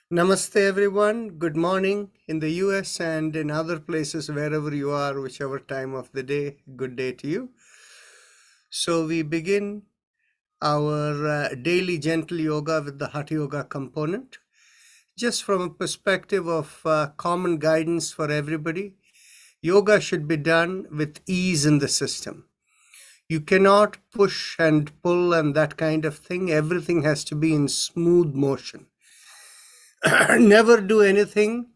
Namaste everyone. Good morning in the US and in other places, wherever you are, whichever time of the day. Good day to you. So we begin our daily gentle yoga with the Hatha yoga component. Just from a perspective of common guidance for everybody, yoga should be done with ease in the system. You cannot push and pull and that kind of thing. Everything has to be in smooth motion. Never do anything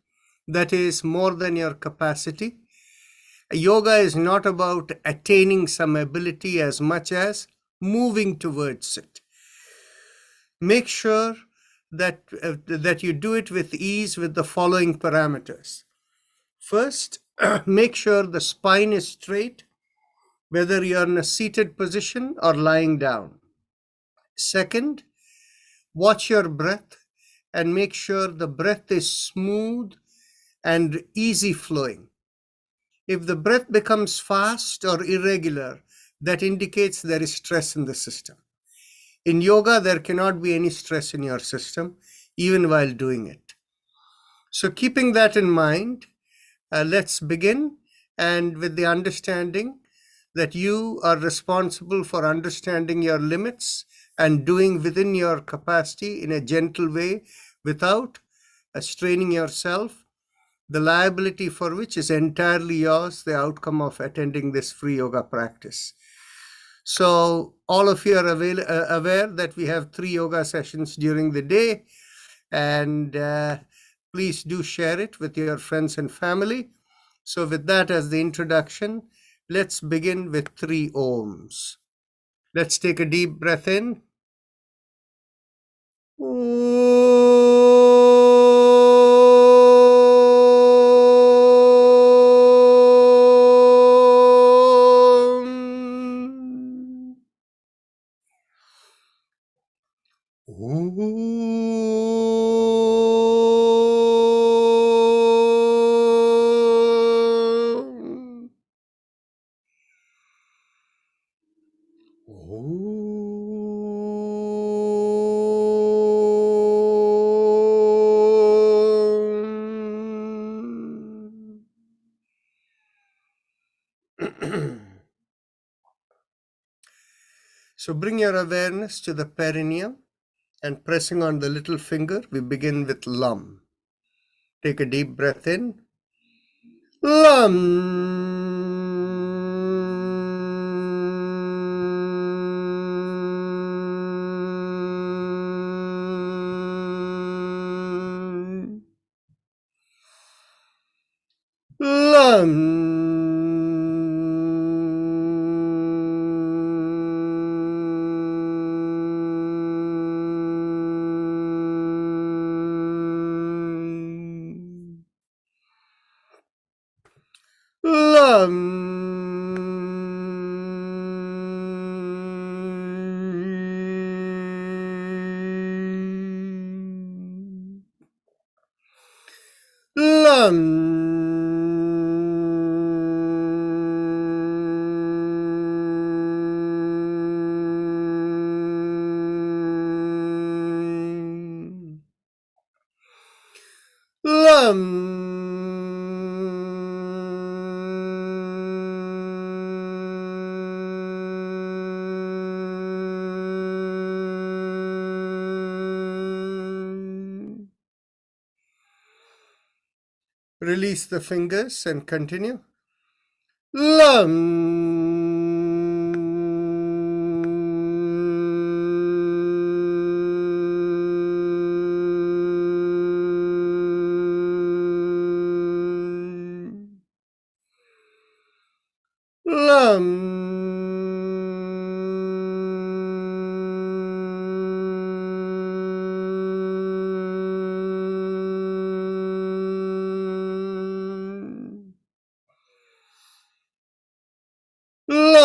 that is more than your capacity. Yoga is not about attaining some ability as much as moving towards it. Make sure that you do it with ease with the following parameters. First, make sure the spine is straight, whether you're in a seated position or lying down. Second, watch your breath and make sure the breath is smooth and easy flowing. If the breath becomes fast or irregular, that indicates there is stress in the system. In yoga, there cannot be any stress in your system, even while doing it. So keeping that in mind, let's begin, and with the understanding that you are responsible for understanding your limits and doing within your capacity in a gentle way without straining yourself, the liability for which is entirely yours, the outcome of attending this free yoga practice. So all of you are aware that we have 3 yoga sessions during the day, and please do share it with your friends and family. So with that as the introduction, let's begin with 3 Oms. Let's take a deep breath in. So bring your awareness to the perineum and pressing on the little finger, we begin with Lam. Take a deep breath in. Lam. Lam. Lam. Lam. Lam. Release the fingers and continue. Lam. Lam.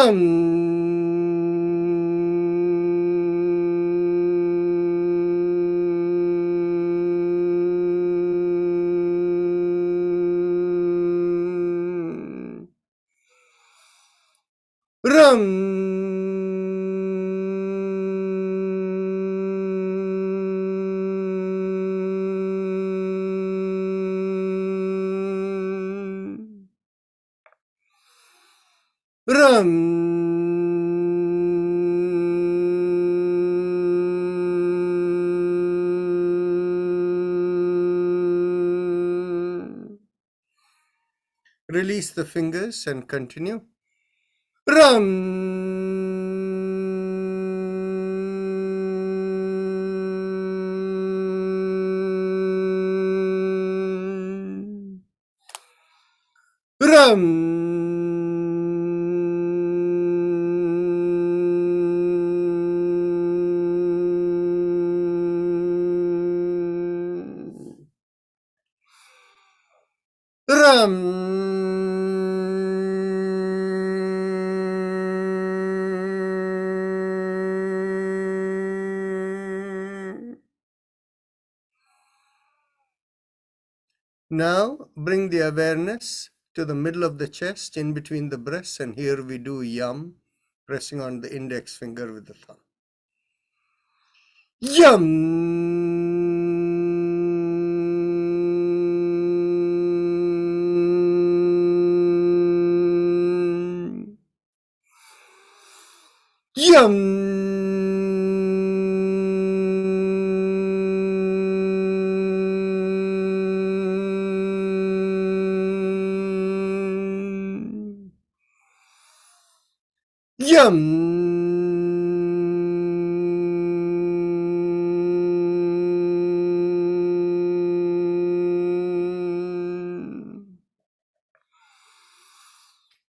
Ram. Ram. Ram. Release the fingers and continue. Ram. Ram. Ram. Now bring the awareness to the middle of the chest, in between the breasts, and here we do yum, pressing on the index finger with the thumb. Yum. Yum. Yum.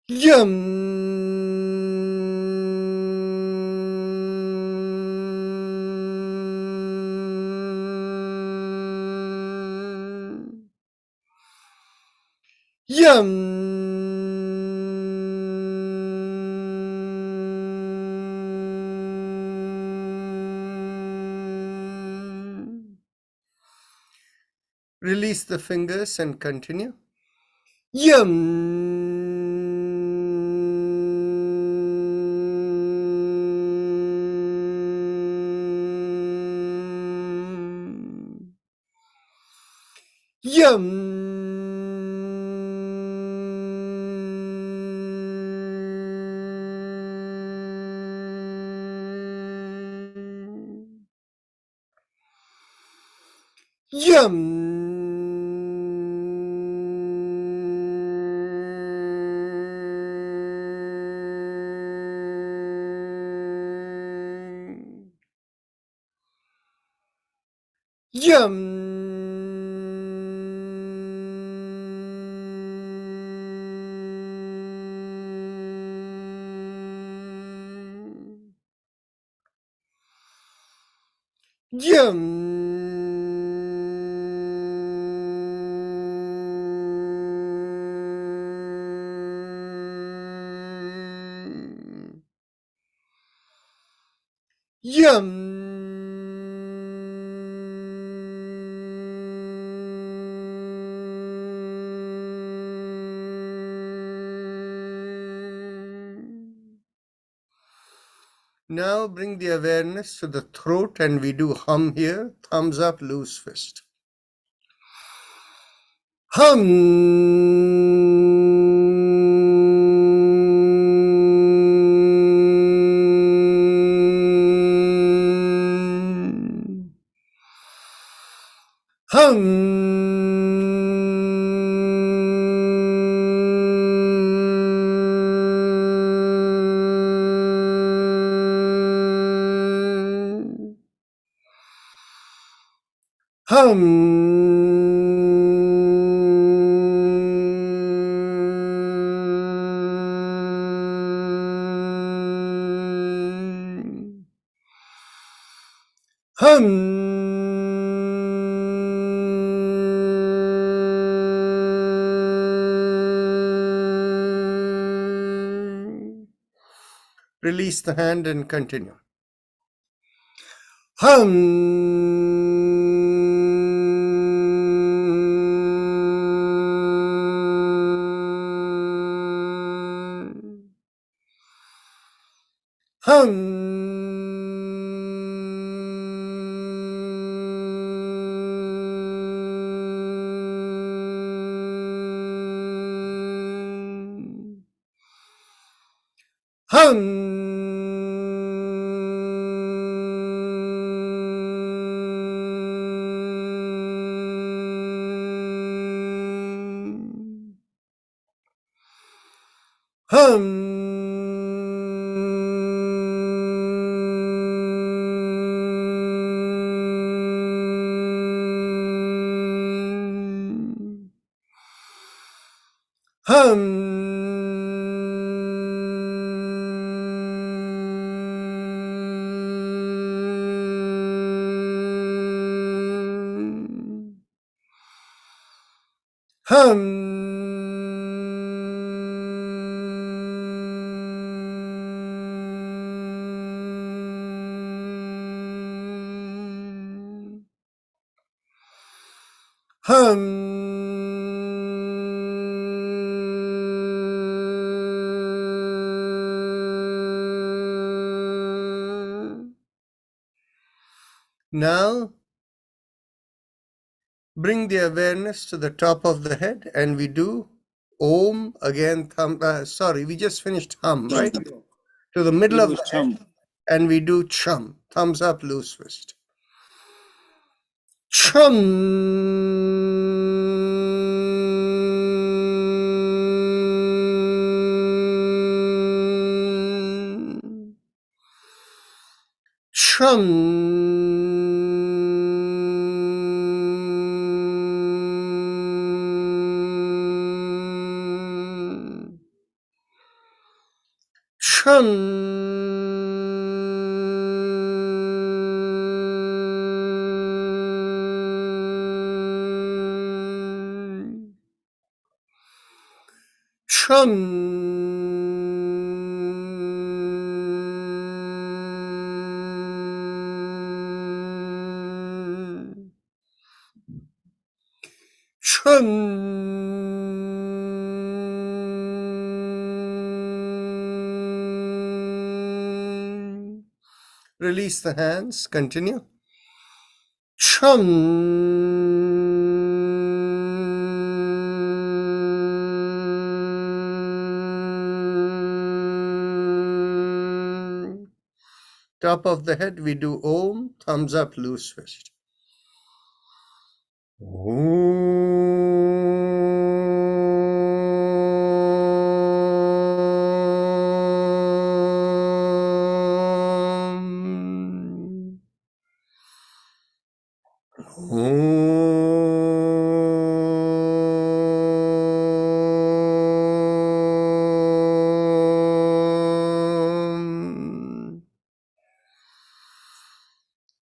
Yum. Yum. Release the fingers and continue. Yum. Yum. Yum. Yum. Yum. Yum. Now bring the awareness to the throat, and we do hum here. Thumbs up, loose fist. Hum. Hum. Hum. Hum. Release the hand and continue. Hum. Hum. Now, bring the awareness to the top of the head, and we do Om again. We just finished Hum, right? To the middle of the head, and we do Chum. Thumbs up, loose fist. Chum. Chum. Chum. Chum. Chum. Release the hands. Continue. Chum. Top of the head, we do Om. Thumbs up, loose fist. Om.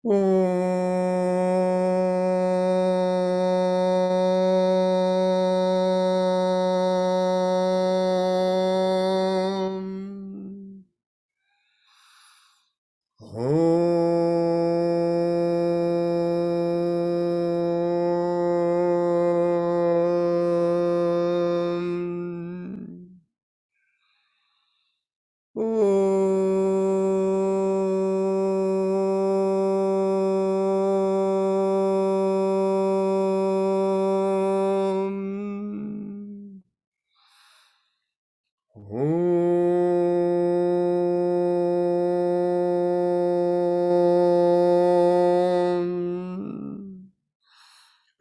Om.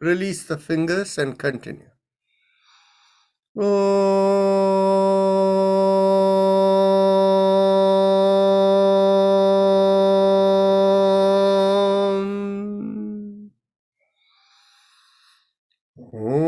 Release the fingers and continue. Om. Om.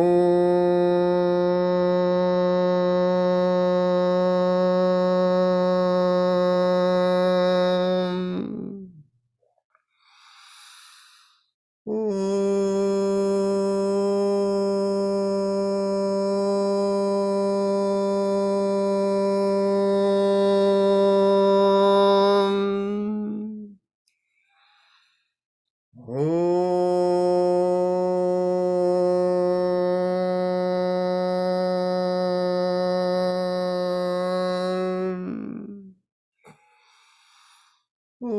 Om.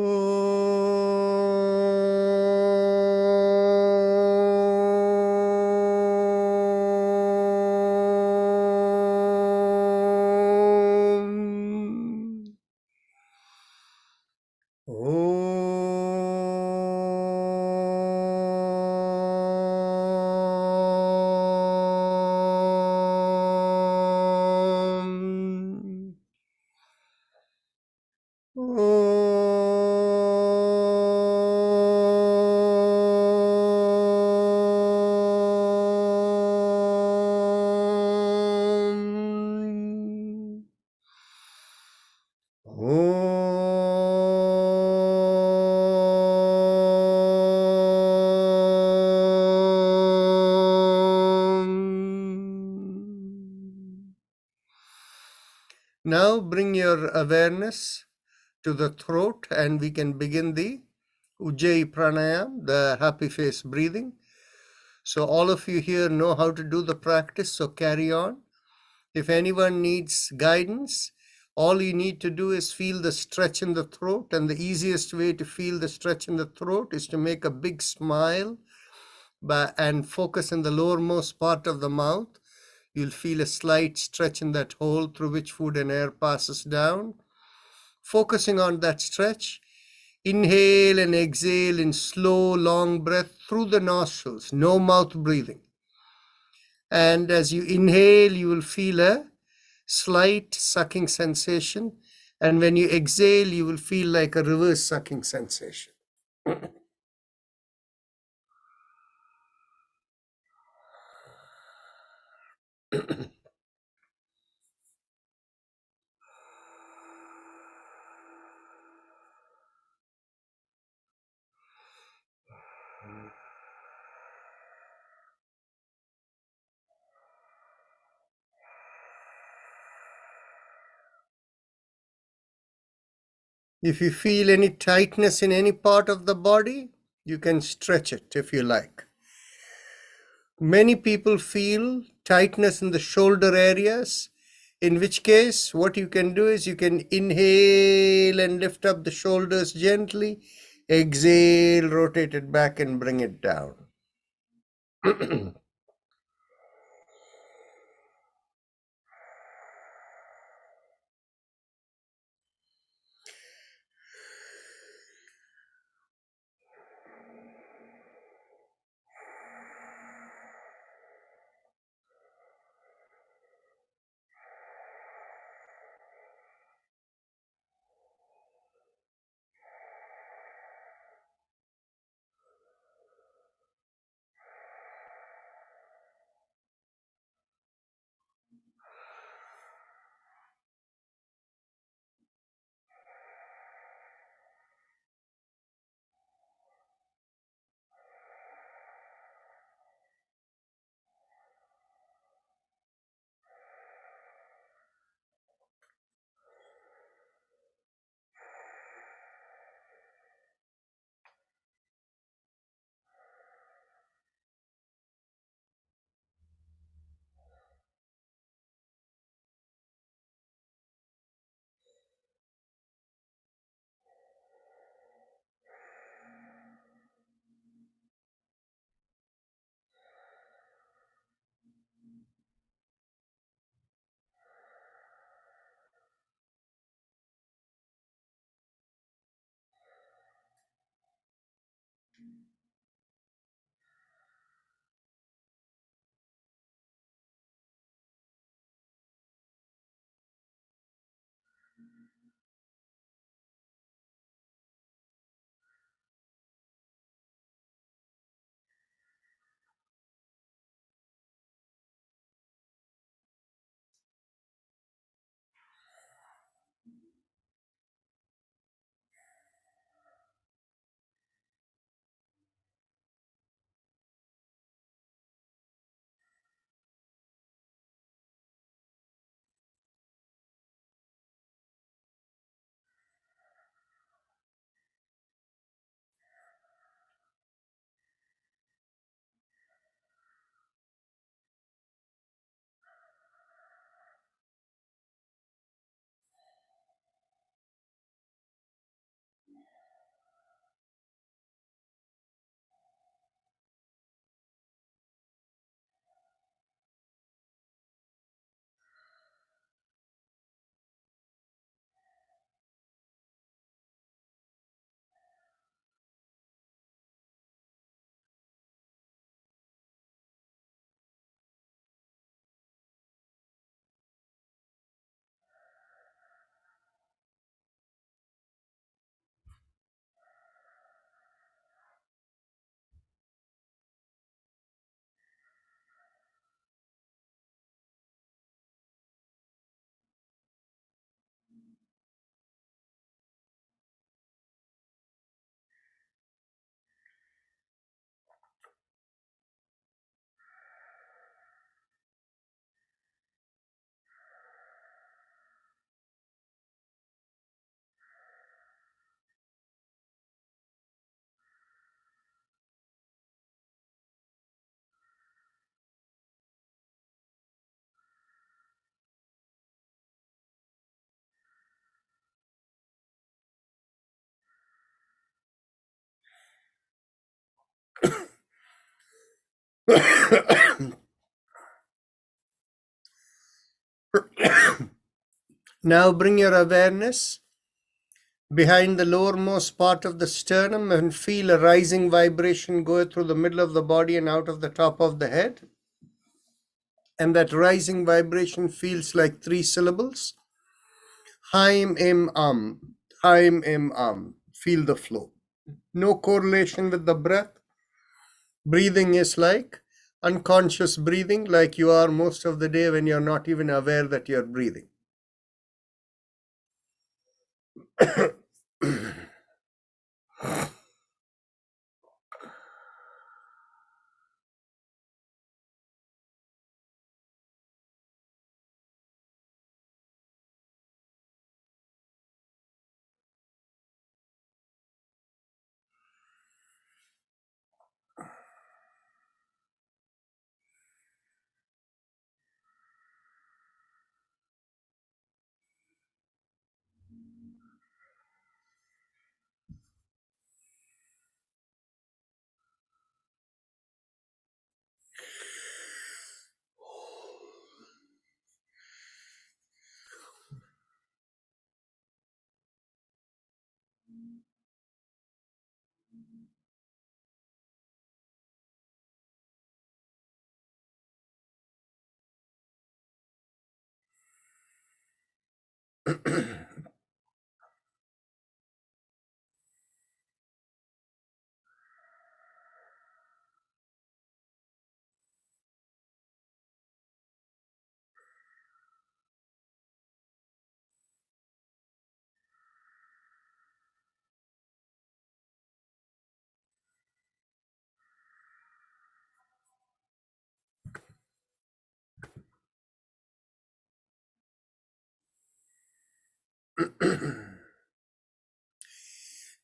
Om. Om. Om. Now bring your awareness to the throat and we can begin the Ujjayi Pranayama, the happy face breathing. So all of you here know how to do the practice, so carry on. If anyone needs guidance, all you need to do is feel the stretch in the throat, and the easiest way to feel the stretch in the throat is to make a big smile and focus in the lowermost part of the mouth. You'll feel a slight stretch in that hole through which food and air passes down. Focusing on that stretch, inhale and exhale in slow, long breath through the nostrils, no mouth breathing. And as you inhale, you will feel a slight sucking sensation. And when you exhale, you will feel like a reverse sucking sensation. If you feel any tightness in any part of the body, you can stretch it if you like. Many people feel tightness in the shoulder areas, in which case what you can do is you can inhale and lift up the shoulders gently, exhale, rotate it back and bring it down. Now bring your awareness behind the lowermost part of the sternum and feel a rising vibration go through the middle of the body and out of the top of the head. And that rising vibration feels like 3 syllables. Haim im am. Haim im am. Feel the flow. No correlation with the breath. Breathing is like unconscious breathing, like you are most of the day when you're not even aware that you're breathing.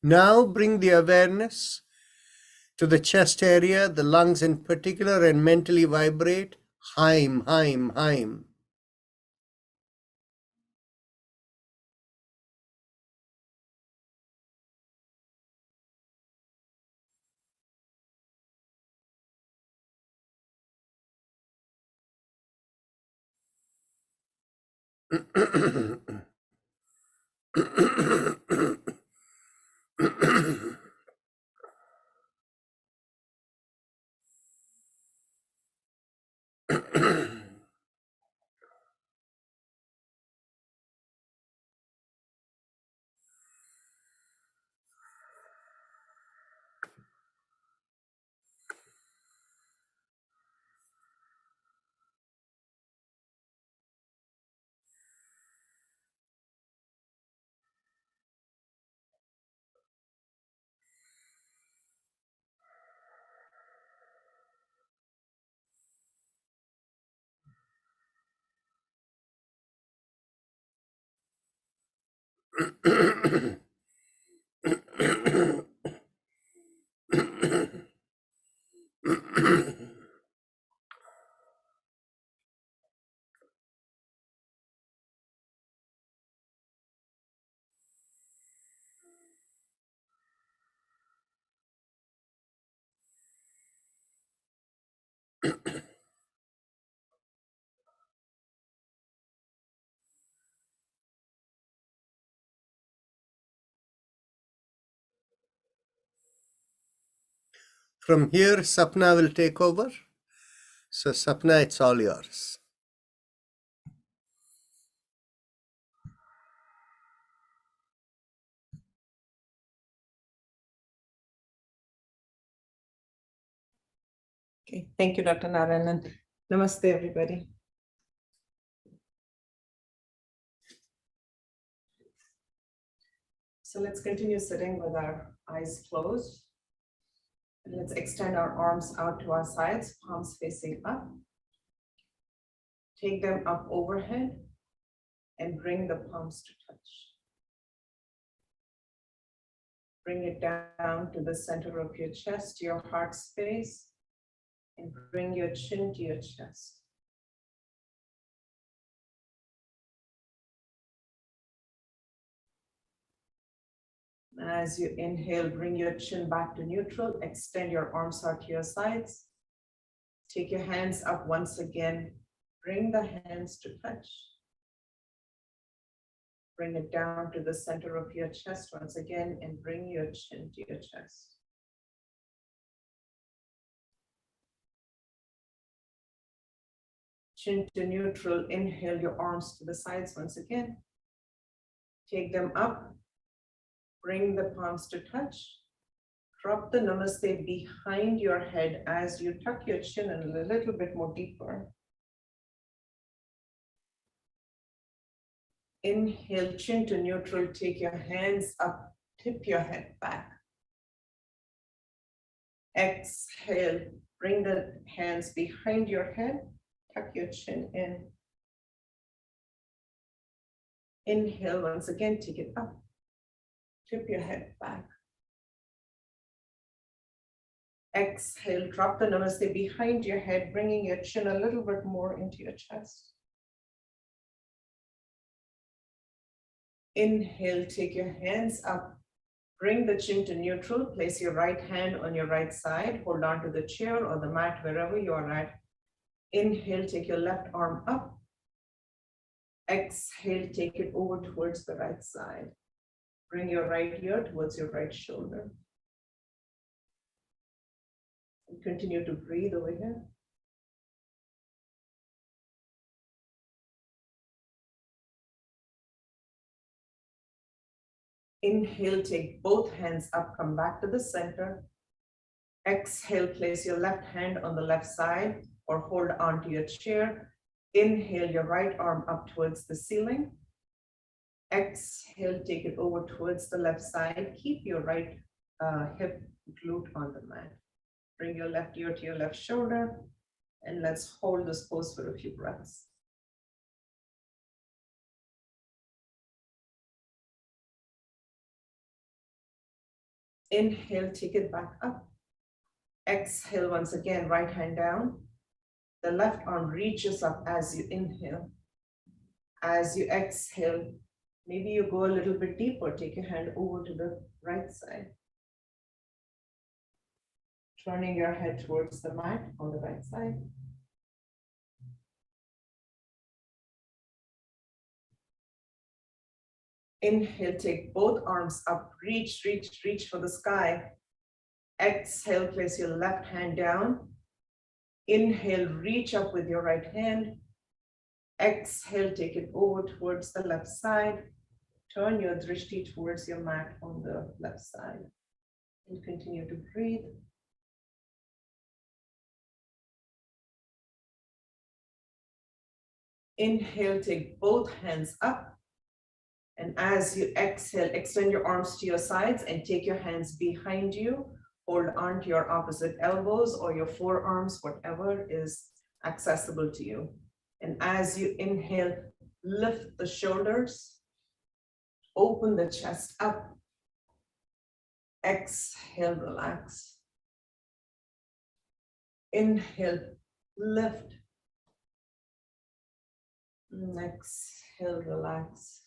Now bring the awareness to the chest area, the lungs in particular, and mentally vibrate Haim, Haim, Haim. From here, Sapna will take over. So, Sapna, it's all yours. Okay, thank you, Dr. Narayanan. Namaste, everybody. So let's continue sitting with our eyes closed. And let's extend our arms out to our sides, palms facing up. Take them up overhead and bring the palms to touch. Bring it down to the center of your chest, your heart space, and bring your chin to your chest. As you inhale, bring your chin back to neutral, extend your arms out to your sides. Take your hands up once again. Bring the hands to touch. Bring it down to the center of your chest once again and bring your chin to your chest. Chin to neutral. Inhale your arms to the sides once again. Take them up. Bring the palms to touch. Drop the namaste behind your head as you tuck your chin a little bit more deeper. Inhale, chin to neutral. Take your hands up. Tip your head back. Exhale, bring the hands behind your head. Tuck your chin in. Inhale once again, take it up. Tip your head back. Exhale, drop the namaste behind your head, bringing your chin a little bit more into your chest. Inhale, take your hands up. Bring the chin to neutral. Place your right hand on your right side. Hold on to the chair or the mat, wherever you are at. Inhale, take your left arm up. Exhale, take it over towards the right side. Bring your right ear towards your right shoulder. And continue to breathe over here. Inhale, take both hands up, come back to the center. Exhale, place your left hand on the left side or hold on to your chair. Inhale, your right arm up towards the ceiling. Exhale, take it over towards the left side. Keep your right hip glute on the mat. Bring your left ear to your left shoulder, and let's hold this pose for a few breaths. Inhale, take it back up. Exhale once again, right hand down. The left arm reaches up as you inhale. As you exhale, maybe you go a little bit deeper. Take your hand over to the right side. Turning your head towards the mat on the right side. Inhale, take both arms up, reach, reach, reach for the sky. Exhale, place your left hand down. Inhale, reach up with your right hand. Exhale, take it over towards the left side. Turn your drishti towards your mat on the left side. And continue to breathe. Inhale, take both hands up. And as you exhale, extend your arms to your sides and take your hands behind you. Hold on to your opposite elbows or your forearms, whatever is accessible to you. And as you inhale, lift the shoulders, open the chest up. Exhale, relax. Inhale, lift. Exhale, relax.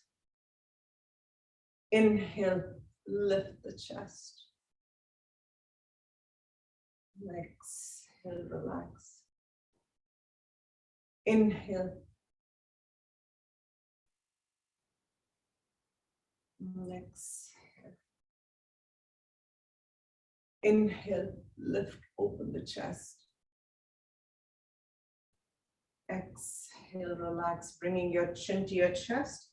Inhale, lift the chest. Exhale, relax. Inhale. Exhale. Inhale, lift, open the chest. Exhale, relax, bringing your chin to your chest.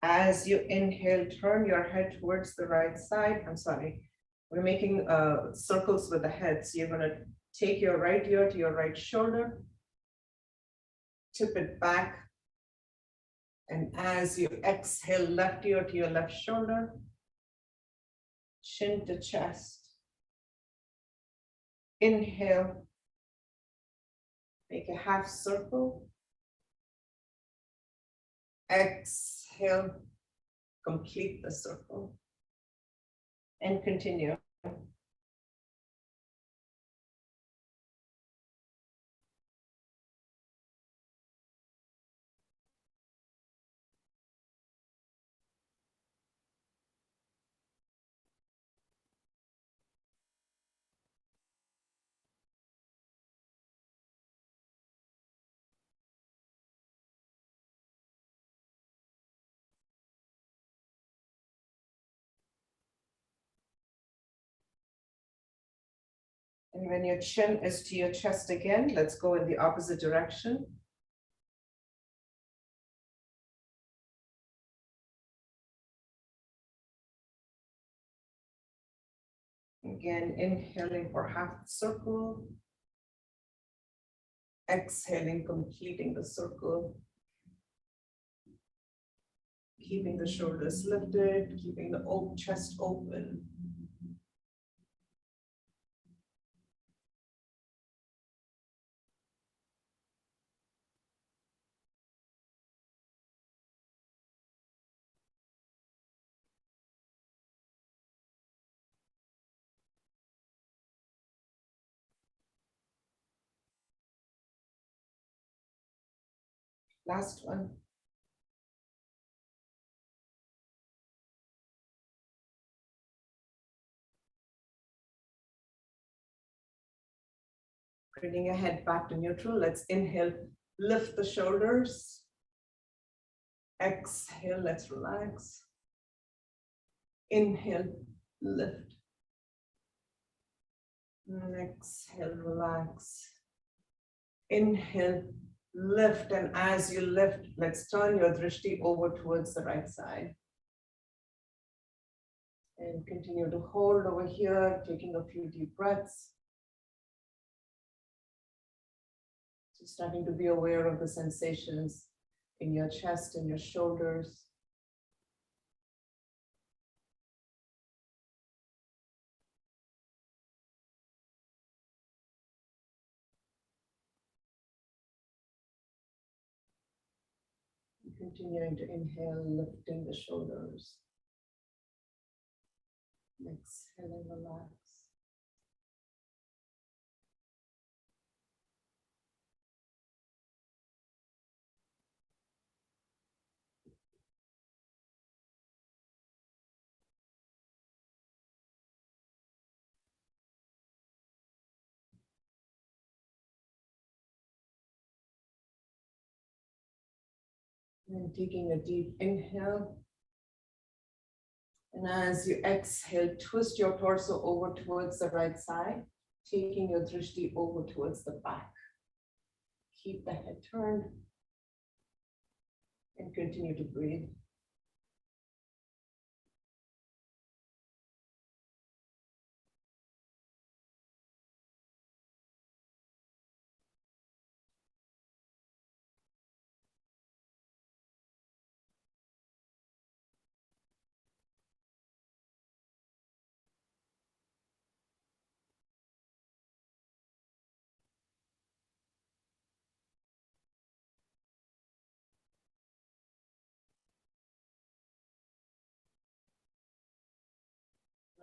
As you inhale, turn your head towards the right side. I'm sorry, we're making circles with the head. So you're going to take your right ear to your right shoulder, tip it back. And as you exhale, left ear to your left shoulder, chin to chest. Inhale, make a half circle. Exhale, complete the circle. And continue. And when your chin is to your chest again, let's go in the opposite direction. Again, inhaling for half the circle. Exhaling, completing the circle. Keeping the shoulders lifted, keeping the chest open. Last one. Bringing your head back to neutral. Let's inhale, lift the shoulders. Exhale, let's relax. Inhale, lift. And exhale, relax. Inhale, lift. And as you lift, let's turn your drishti over towards the right side. And continue to hold over here, taking a few deep breaths. So starting to be aware of the sensations in your chest and your shoulders. Continuing to inhale, lifting the shoulders. Exhaling, relax. And taking a deep inhale. And as you exhale, twist your torso over towards the right side, taking your drishti over towards the back. Keep the head turned and continue to breathe.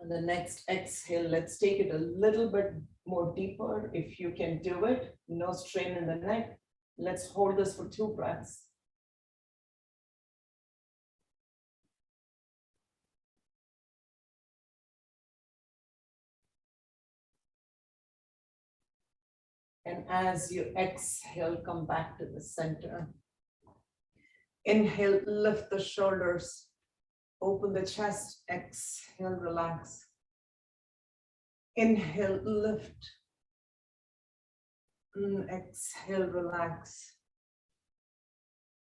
On the next exhale, let's take it a little bit more deeper. If you can do it, no strain in the neck. Let's hold this for 2 breaths. And as you exhale, come back to the center. Inhale, lift the shoulders, open the chest, exhale, relax. Inhale, lift. Exhale, relax.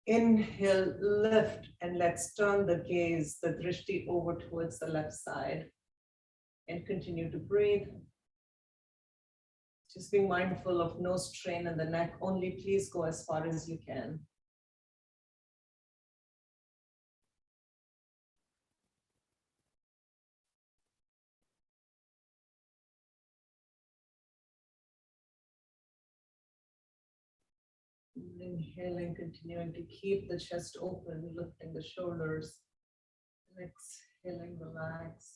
Inhale, lift, and let's turn the gaze, the drishti over towards the left side. And continue to breathe. Just being mindful of no strain in the neck, only please go as far as you can. Inhaling, continuing to keep the chest open, lifting the shoulders. Exhaling, relax.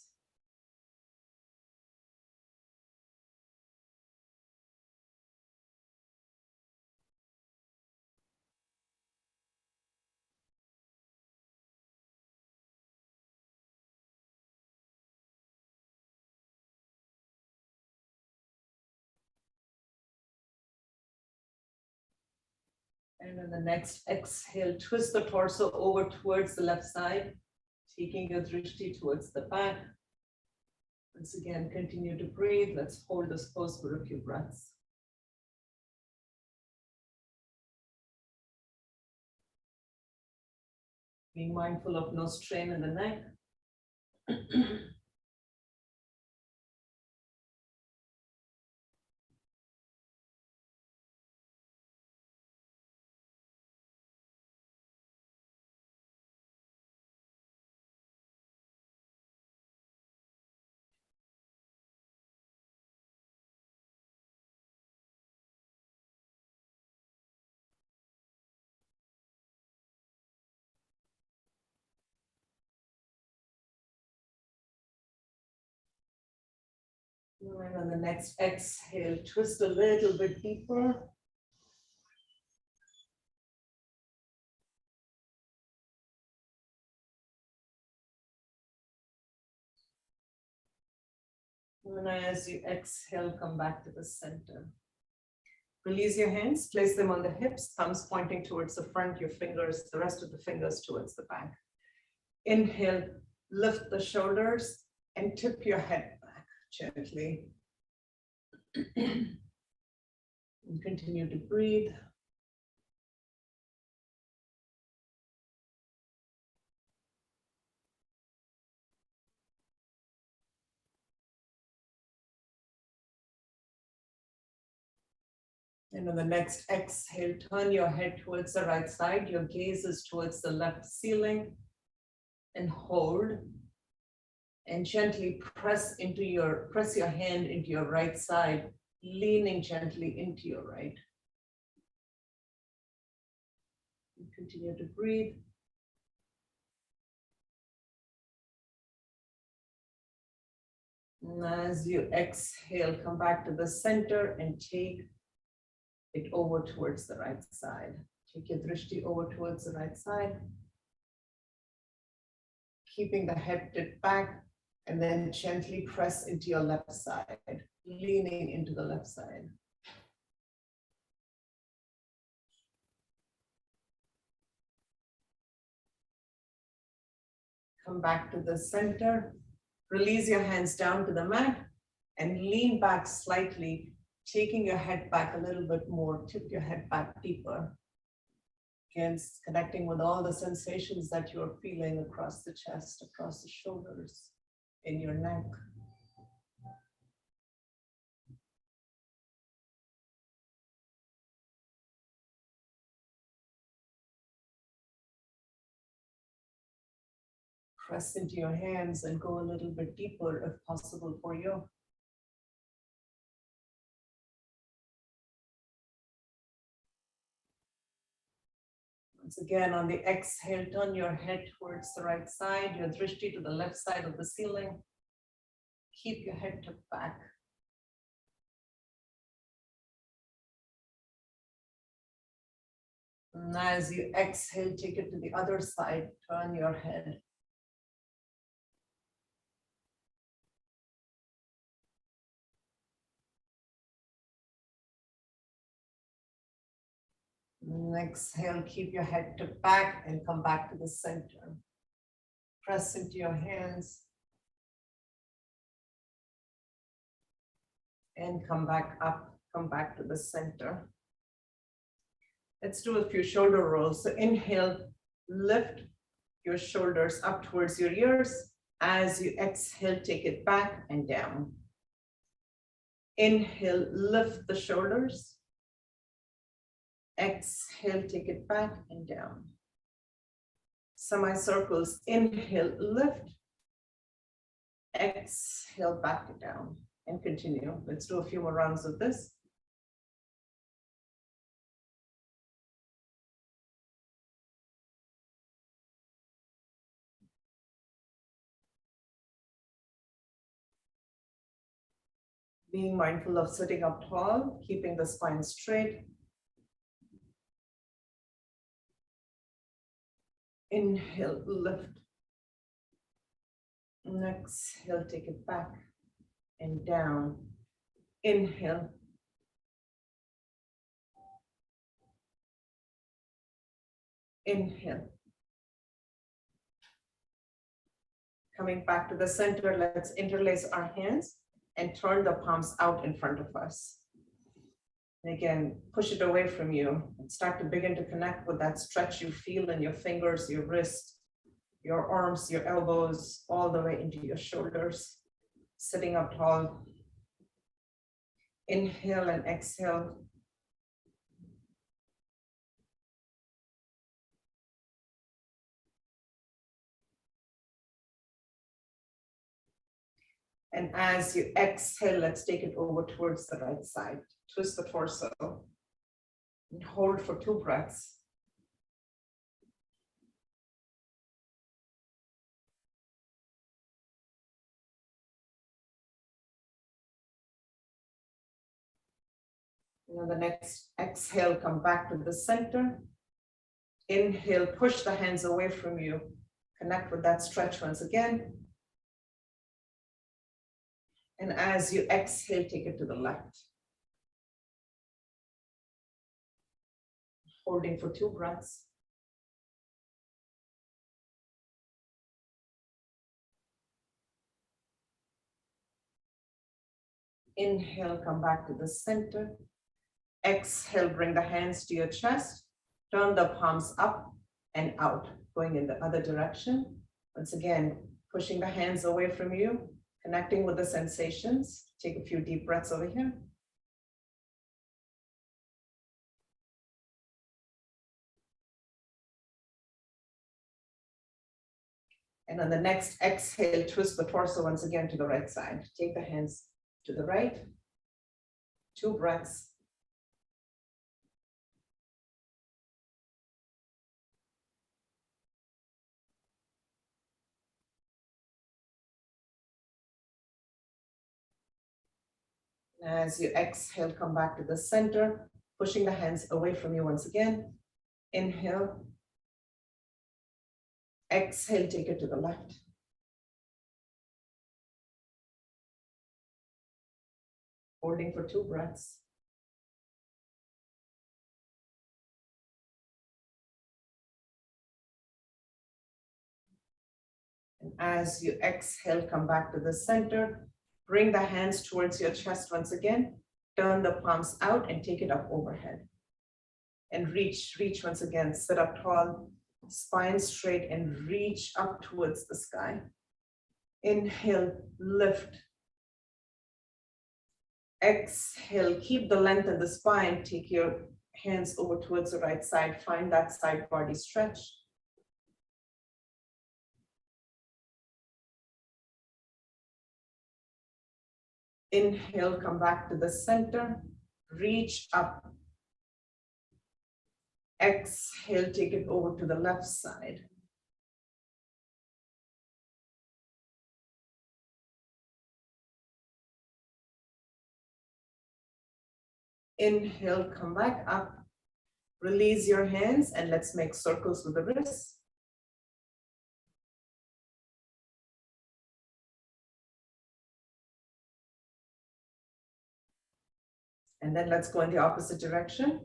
And on the next exhale, twist the torso over towards the left side, taking your drishti towards the back. Once again, continue to breathe. Let's hold this pose for a few breaths. Being mindful of no strain in the neck. And on the next exhale, twist a little bit deeper. And as you exhale, come back to the center. Release your hands, place them on the hips, thumbs pointing towards the front, your fingers, the rest of the fingers towards the back. Inhale, lift the shoulders and tip your head back gently. And continue to breathe. And on the next exhale, turn your head towards the right side. Your gaze is towards the left ceiling and hold. And gently press your hand into your right side, leaning gently into your right. And continue to breathe. And as you exhale, come back to the center and take it over towards the right side. Take your drishti over towards the right side. Keeping the head tipped back, and then gently press into your left side, leaning into the left side. Come back to the center. Release your hands down to the mat and lean back slightly, taking your head back a little bit more. Tip your head back deeper. Again, connecting with all the sensations that you're feeling across the chest, across the shoulders, in your neck. Press into your hands and go a little bit deeper if possible for you. Once again, on the exhale, turn your head towards the right side, your drishti to the left side of the ceiling. Keep your head tipped back. And as you exhale, take it to the other side, turn your head. And exhale, keep your head tipped back and come back to the center. Press into your hands. And come back up, come back to the center. Let's do a few shoulder rolls. So inhale, lift your shoulders up towards your ears. As you exhale, take it back and down. Inhale, lift the shoulders. Exhale, take it back and down. Semicircles, inhale, lift. Exhale, back and down. And continue. Let's do a few more rounds of this. Being mindful of sitting up tall, keeping the spine straight. Inhale, lift. And exhale, take it back and down. Inhale. Inhale. Coming back to the center, let's interlace our hands and turn the palms out in front of us. And again, push it away from you and start to begin to connect with that stretch you feel in your fingers, your wrists, your arms, your elbows, all the way into your shoulders. Sitting up tall. Inhale and exhale. And as you exhale, let's take it over towards the right side. Twist the torso and hold for 2 breaths. And on the next exhale, come back to the center. Inhale, push the hands away from you. Connect with that stretch once again. And as you exhale, take it to the left. Holding for 2 breaths. Inhale, come back to the center. Exhale, bring the hands to your chest. Turn the palms up and out, going in the other direction. Once again, pushing the hands away from you, connecting with the sensations. Take a few deep breaths over here. And on the next exhale, twist the torso once again to the right side. Take the hands to the right. 2 breaths. As you exhale, come back to the center, pushing the hands away from you once again. Inhale. Exhale, take it to the left. Holding for 2 breaths. And as you exhale, come back to the center. Bring the hands towards your chest once again. Turn the palms out and take it up overhead. And reach once again. Sit up tall, spine straight, and reach up towards the sky. Inhale, lift. Exhale, keep the length of the spine. Take your hands over towards the right side. Find that side body stretch. Inhale, come back to the center, reach up. Exhale, take it over to the left side. Inhale, come back up. Release your hands and let's make circles with the wrists. And then let's go in the opposite direction.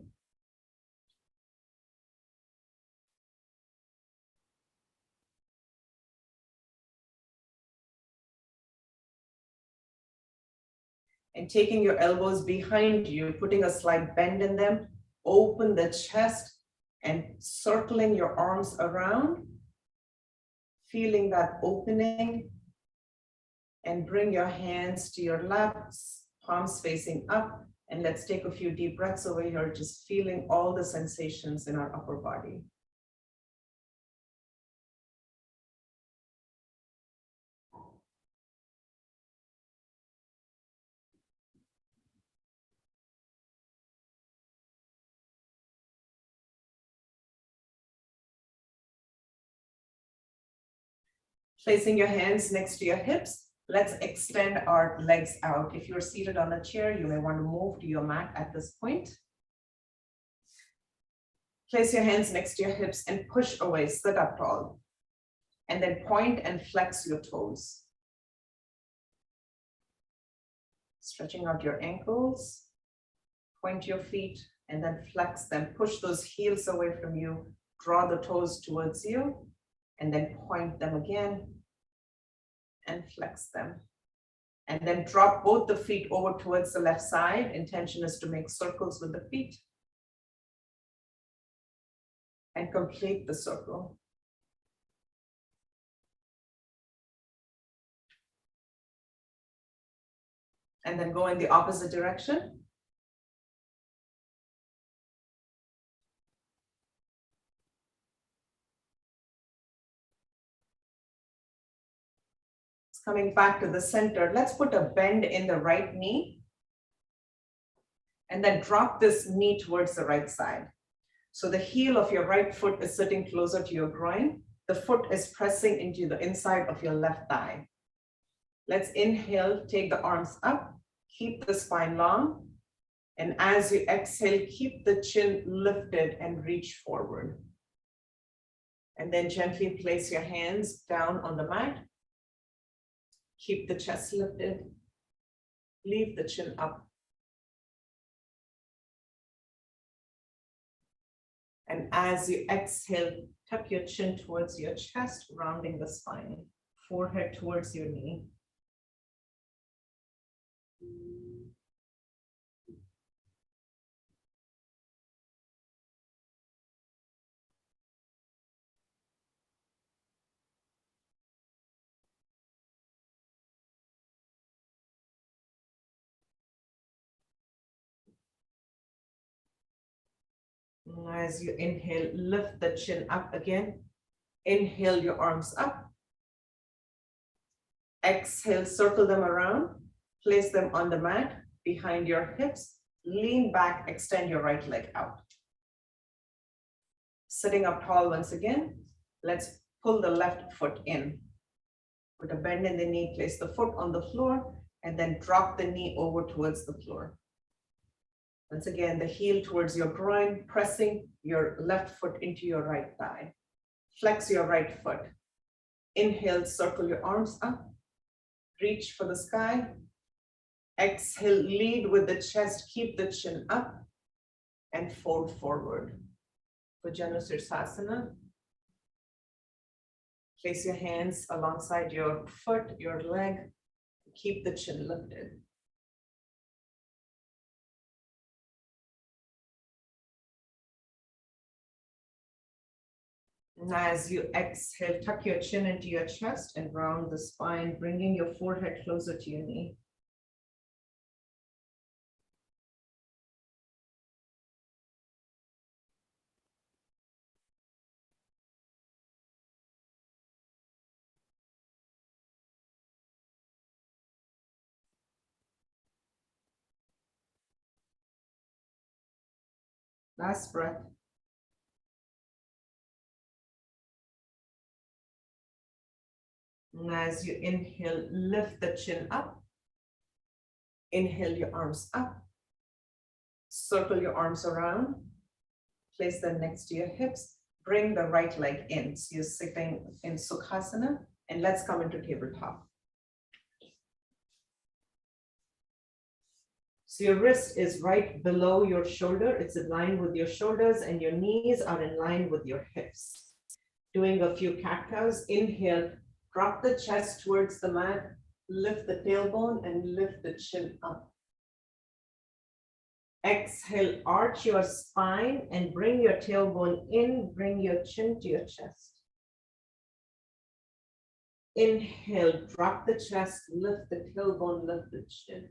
And taking your elbows behind you, putting a slight bend in them, open the chest and circling your arms around, feeling that opening, and bring your hands to your laps, palms facing up. And let's take a few deep breaths over here, just feeling all the sensations in our upper body. Placing your hands next to your hips, let's extend our legs out. If you're seated on a chair, you may want to move to your mat at this point. Place your hands next to your hips and push away, sit up tall. And then point and flex your toes. Stretching out your ankles, point your feet, and then flex them. Push those heels away from you, draw the toes towards you, and then point them again. and flex them. And then drop both the feet over towards the left side. Intention is to make circles with the feet. And complete the circle. And then go in the opposite direction. Coming back to the center, let's put a bend in the right knee. And then drop this knee towards the right side. So the heel of your right foot is sitting closer to your groin. The foot is pressing into the inside of your left thigh. Let's inhale, take the arms up, keep the spine long. And as you exhale, keep the chin lifted and reach forward. And then gently place your hands down on the mat. Keep the chest lifted. Leave the chin up. And as you exhale, tuck your chin towards your chest, rounding the spine. Forehead towards your knee. As you inhale, lift the chin up again. Inhale your arms up. Exhale, circle them around. Place them on the mat behind your hips. Lean back, extend your right leg out. Sitting up tall once again. Let's pull the left foot in. Put a bend in the knee, place the foot on the floor, and then drop the knee over towards the floor. Once again, the heel towards your groin, pressing your left foot into your right thigh. Flex your right foot. Inhale, circle your arms up. Reach for the sky. Exhale, lead with the chest, keep the chin up, and fold forward. For Janusirsasana, place your hands alongside your foot, your leg. Keep the chin lifted. And as you exhale, tuck your chin into your chest and round the spine, bringing your forehead closer to your knee. Last breath. And as you inhale, lift the chin up. Inhale your arms up. Circle your arms around. Place them next to your hips. Bring the right leg in. So you're sitting in Sukhasana. And let's come into tabletop. So your wrist is right below your shoulder. It's in line with your shoulders, and your knees are in line with your hips. Doing a few cat-cows. Inhale. Drop the chest towards the mat, lift the tailbone and lift the chin up. Exhale, arch your spine and bring your tailbone in, bring your chin to your chest. Inhale, drop the chest, lift the tailbone, lift the chin.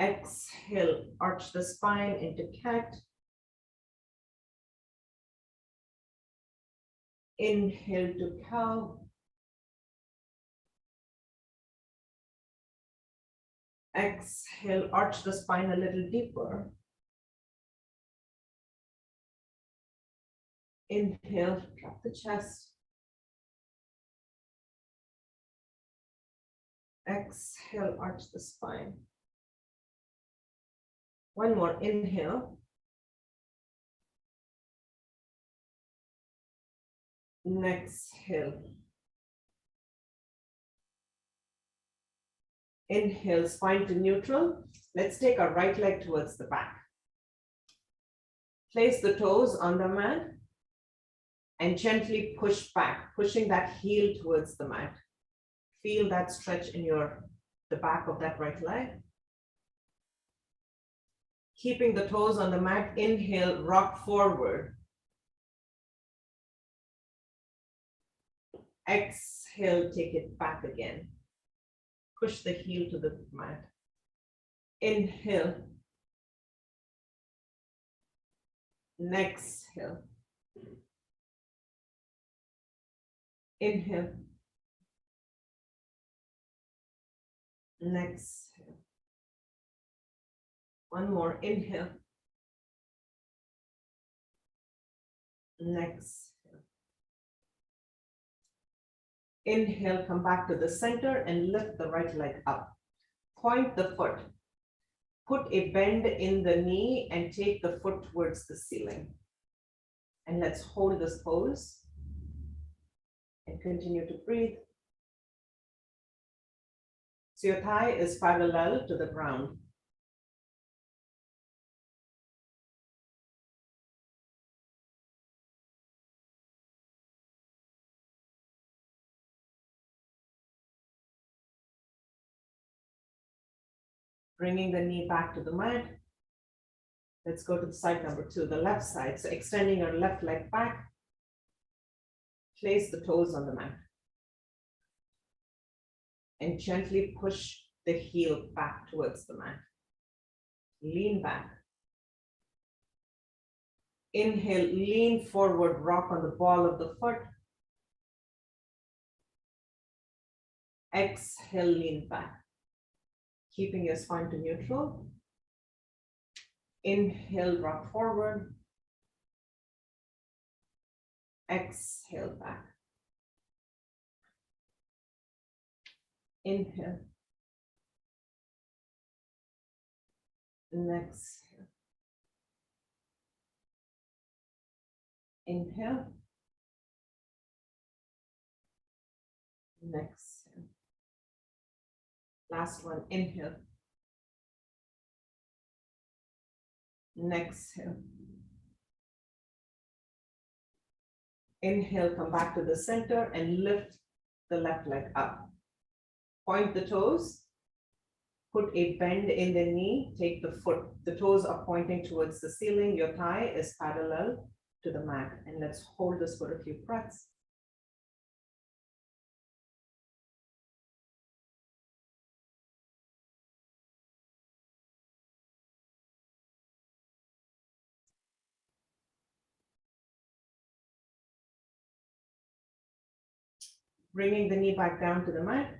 Exhale, arch the spine into cat. Inhale to cow. Exhale, arch the spine a little deeper. Inhale, drop the chest. Exhale, arch the spine. One more, inhale. Exhale. Inhale, spine to neutral. Let's take our right leg towards the back. Place the toes on the mat and gently push back, pushing that heel towards the mat. Feel that stretch in the back of that right leg. Keeping the toes on the mat, inhale, rock forward. Exhale, take it back again. Push the heel to the mat. Inhale. And exhale. Inhale. And exhale. One more. Inhale. And exhale. Inhale, come back to the center and lift the right leg up. Point the foot. Put a bend in the knee and take the foot towards the ceiling. And let's hold this pose and continue to breathe. So your thigh is parallel to the ground. Bringing the knee back to the mat. Let's go to the side number 2, the left side. So extending your left leg back. Place the toes on the mat. And gently push the heel back towards the mat. Lean back. Inhale, lean forward, rock on the ball of the foot. Exhale, lean back. Keeping your spine to neutral. Inhale, rock forward. Exhale, back. Inhale. And exhale. Inhale. And exhale. Last one, inhale. And exhale. Inhale, come back to the center and lift the left leg up. Point the toes. Put a bend in the knee. Take the foot. The toes are pointing towards the ceiling. Your thigh is parallel to the mat. And let's hold this for a few breaths. Bringing the knee back down to the mat.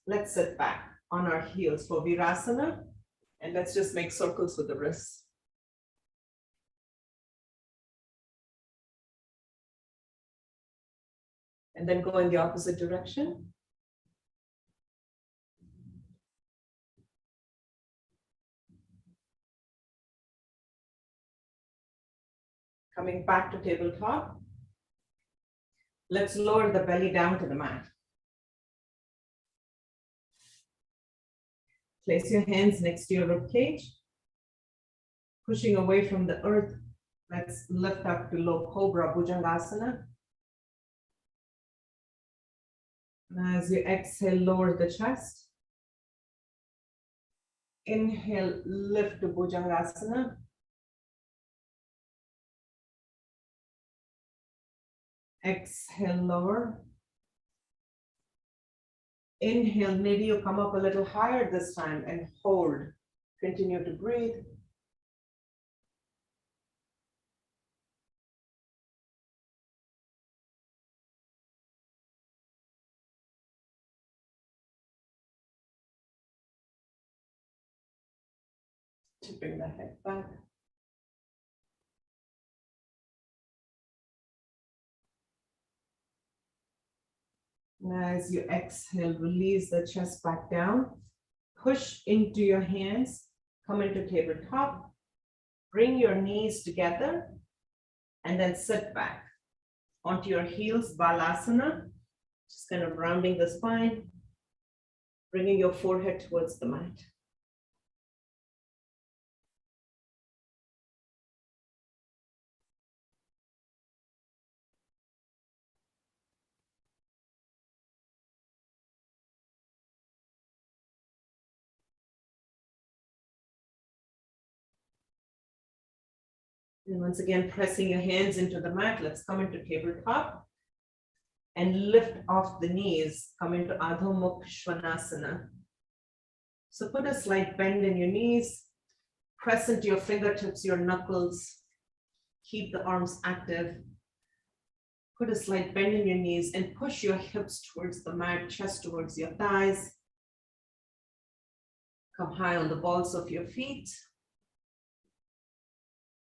Let's sit back on our heels for Virasana. And let's just make circles with the wrists. And then go in the opposite direction. Coming back to tabletop. Let's lower the belly down to the mat. Place your hands next to your rib cage. Pushing away from the earth, let's lift up to low cobra, Bhujangasana. And as you exhale, lower the chest. Inhale, lift to Bhujangasana. Exhale, lower. Inhale, maybe you come up a little higher this time and hold. Continue to breathe. Tipping the head back. As you exhale, release the chest back down. Push into your hands. Come into tabletop. Bring your knees together. And then sit back. Onto your heels, Balasana. Just kind of rounding the spine. Bringing your forehead towards the mat. And once again, pressing your hands into the mat, let's come into tabletop and lift off the knees, come into Adho Mukha Svanasana. So put a slight bend in your knees, press into your fingertips, your knuckles, keep the arms active. Put a slight bend in your knees and push your hips towards the mat, chest towards your thighs. Come high on the balls of your feet.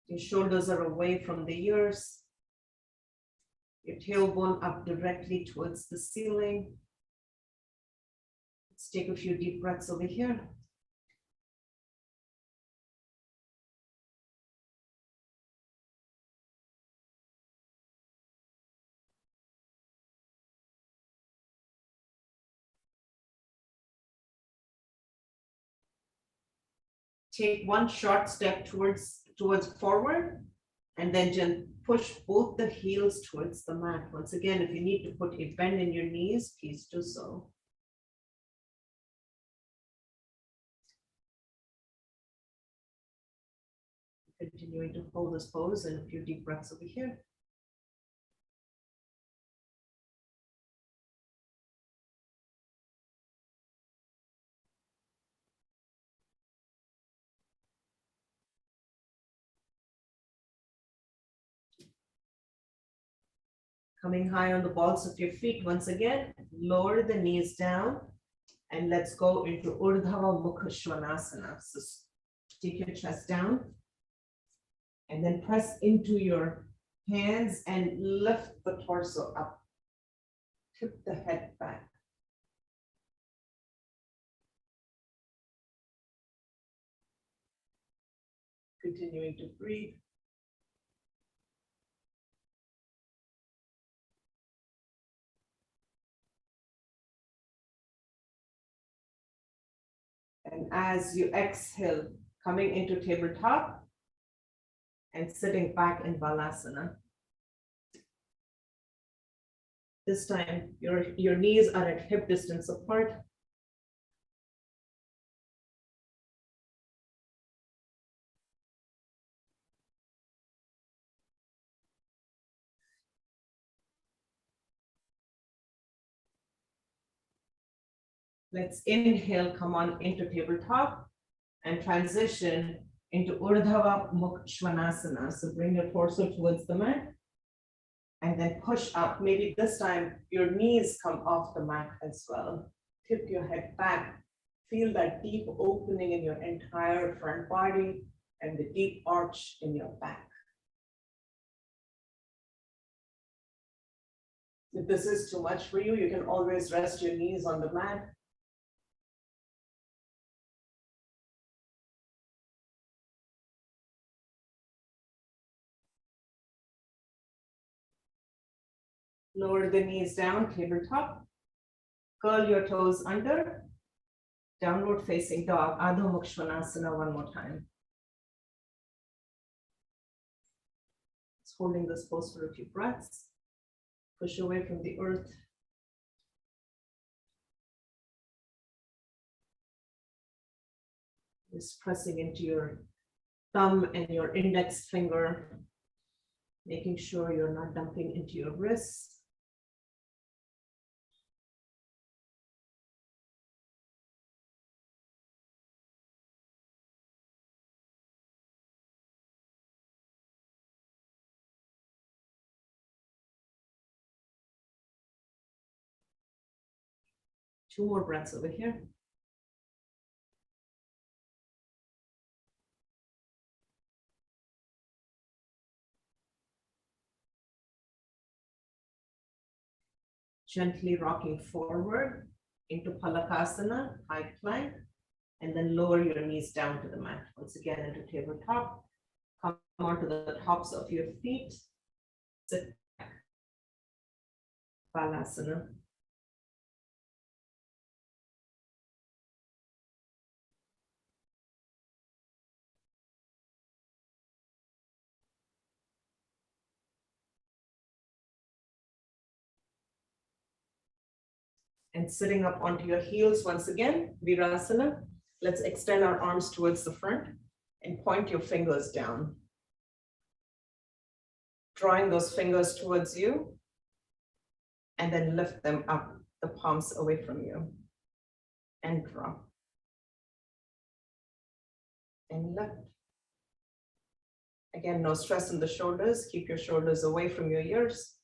Your shoulders are away from the ears. Your tailbone up directly towards the ceiling. Let's take a few deep breaths over here. Take one short step towards forward, and then just push both the heels towards the mat. Once again, if you need to put a bend in your knees, please do so. Continuing to hold this pose and a few deep breaths over here. Coming high on the balls of your feet. Once again, lower the knees down and let's go into Urdhva Mukha Svanasana. So take your chest down and then press into your hands and lift the torso up. Tip the head back. Continuing to breathe. And as you exhale, coming into tabletop and sitting back in Balasana. This time, your knees are at hip distance apart. Let's inhale, come on into tabletop and transition into Urdhva Mukha Svanasana. So bring your torso towards the mat and then push up. Maybe this time your knees come off the mat as well. Tip your head back. Feel that deep opening in your entire front body and the deep arch in your back. If this is too much for you, you can always rest your knees on the mat. Lower the knees down, tabletop. Curl your toes under. Downward facing dog, Adho Mukha Svanasana one more time. Just holding this pose for a few breaths. Push away from the earth. Just pressing into your thumb and your index finger, making sure you're not dumping into your wrists. Two more breaths over here. Gently rocking forward into Palakasana, high plank, and then lower your knees down to the mat. Once again, into tabletop. Come onto the tops of your feet. Sit back. Balasana. And sitting up onto your heels once again, Virasana. Let's extend our arms towards the front and point your fingers down. drawing those fingers towards you, and then lift them up, the palms away from you, and drop, and lift. Again, no stress in the shoulders. Keep your shoulders away from your ears.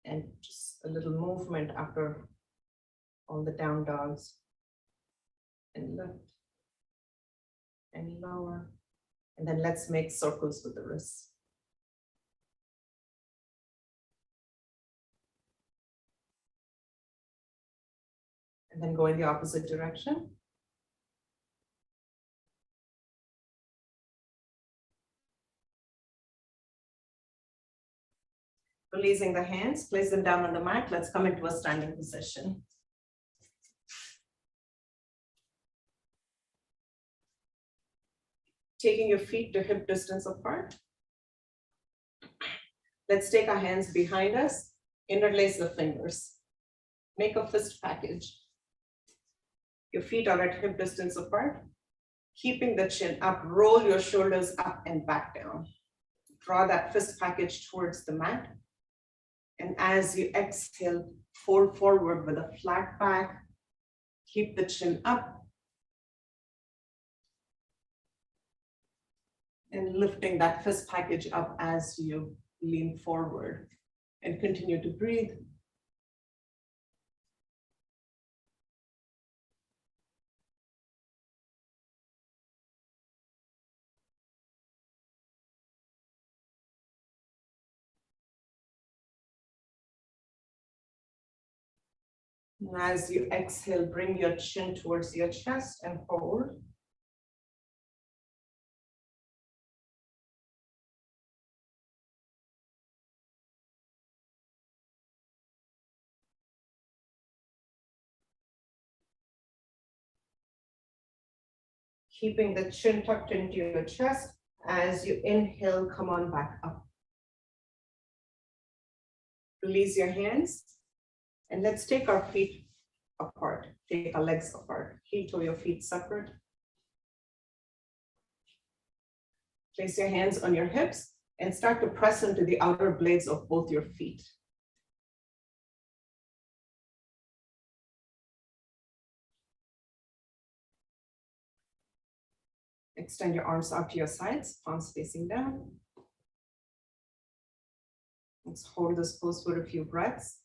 And just a little movement after all the down dogs. And lift, and lower. And then let's make circles with the wrists. And then go in the opposite direction. Releasing the hands, place them down on the mat. Let's come into a standing position. Taking your feet to hip distance apart. Let's take our hands behind us, interlace the fingers. Make a fist package. Your feet are at hip distance apart. Keeping the chin up, roll your shoulders up and back down. Draw that fist package towards the mat. And as you exhale, fold forward with a flat back. Keep the chin up. And lifting that fist package up as you lean forward. And continue to breathe. And as you exhale, bring your chin towards your chest and hold. Keeping the chin tucked into your chest. As you inhale, come on back up. Release your hands. And let's take our feet apart. Take our legs apart. Heel to your feet separate. Place your hands on your hips and start to press into the outer blades of both your feet. Extend your arms out to your sides, palms facing down. Let's hold this pose for a few breaths.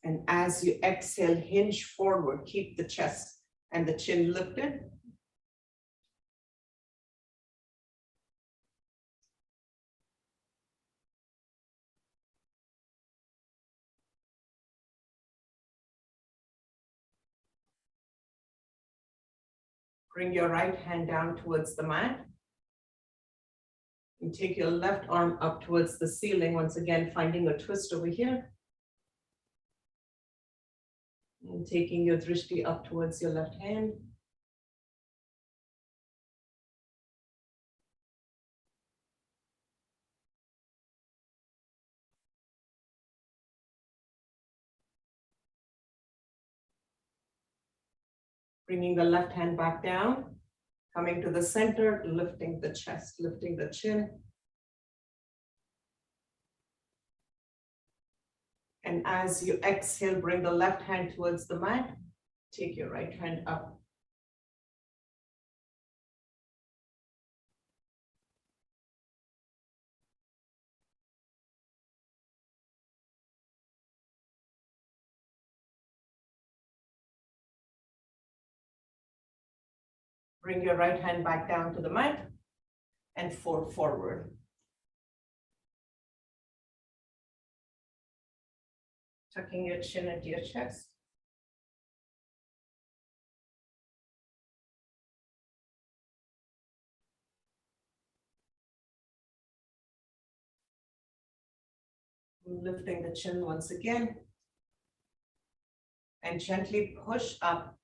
And as you exhale, hinge forward, keep the chest and the chin lifted. Bring your right hand down towards the mat. And take your left arm up towards the ceiling, once again, finding a twist over here. And taking your drishti up towards your left hand. Bringing the left hand back down, coming to the center, lifting the chest, lifting the chin. And as you exhale, bring the left hand towards the mat. Take your right hand up. Bring your right hand back down to the mat and fold forward. Tucking your chin into your chest. Lifting the chin once again. And gently push up.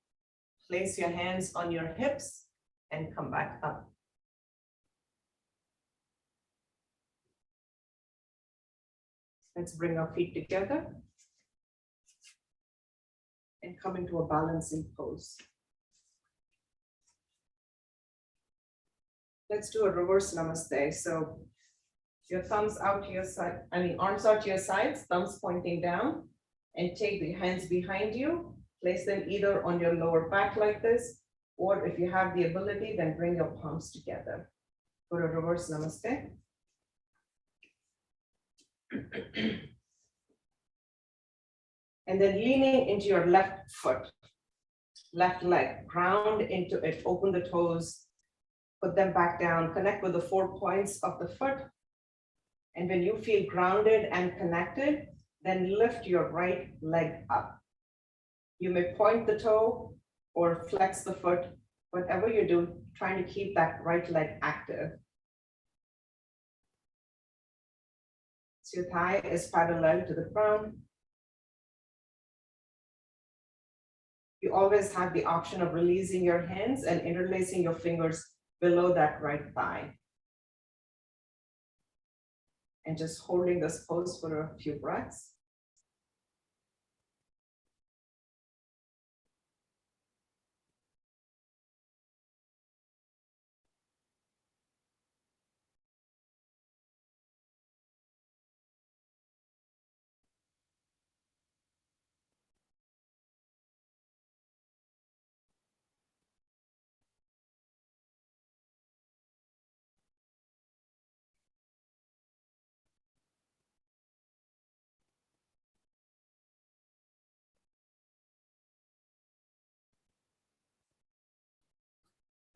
Place your hands on your hips and come back up. Let's bring our feet together. and come into a balancing pose. Let's do a reverse namaste. So your thumbs out to your side, arms out to your sides, thumbs pointing down, and take the hands behind you. Place them either on your lower back like this, or if you have the ability, then bring your palms together for a reverse namaste. And then leaning into your left foot, left leg, ground into it, open the toes, put them back down, connect with the 4 points of the foot. And when you feel grounded and connected, then lift your right leg up. You may point the toe or flex the foot, whatever you do, trying to keep that right leg active. So your thigh is parallel to the ground. You always have the option of releasing your hands and interlacing your fingers below that right thigh. And just holding this pose for a few breaths.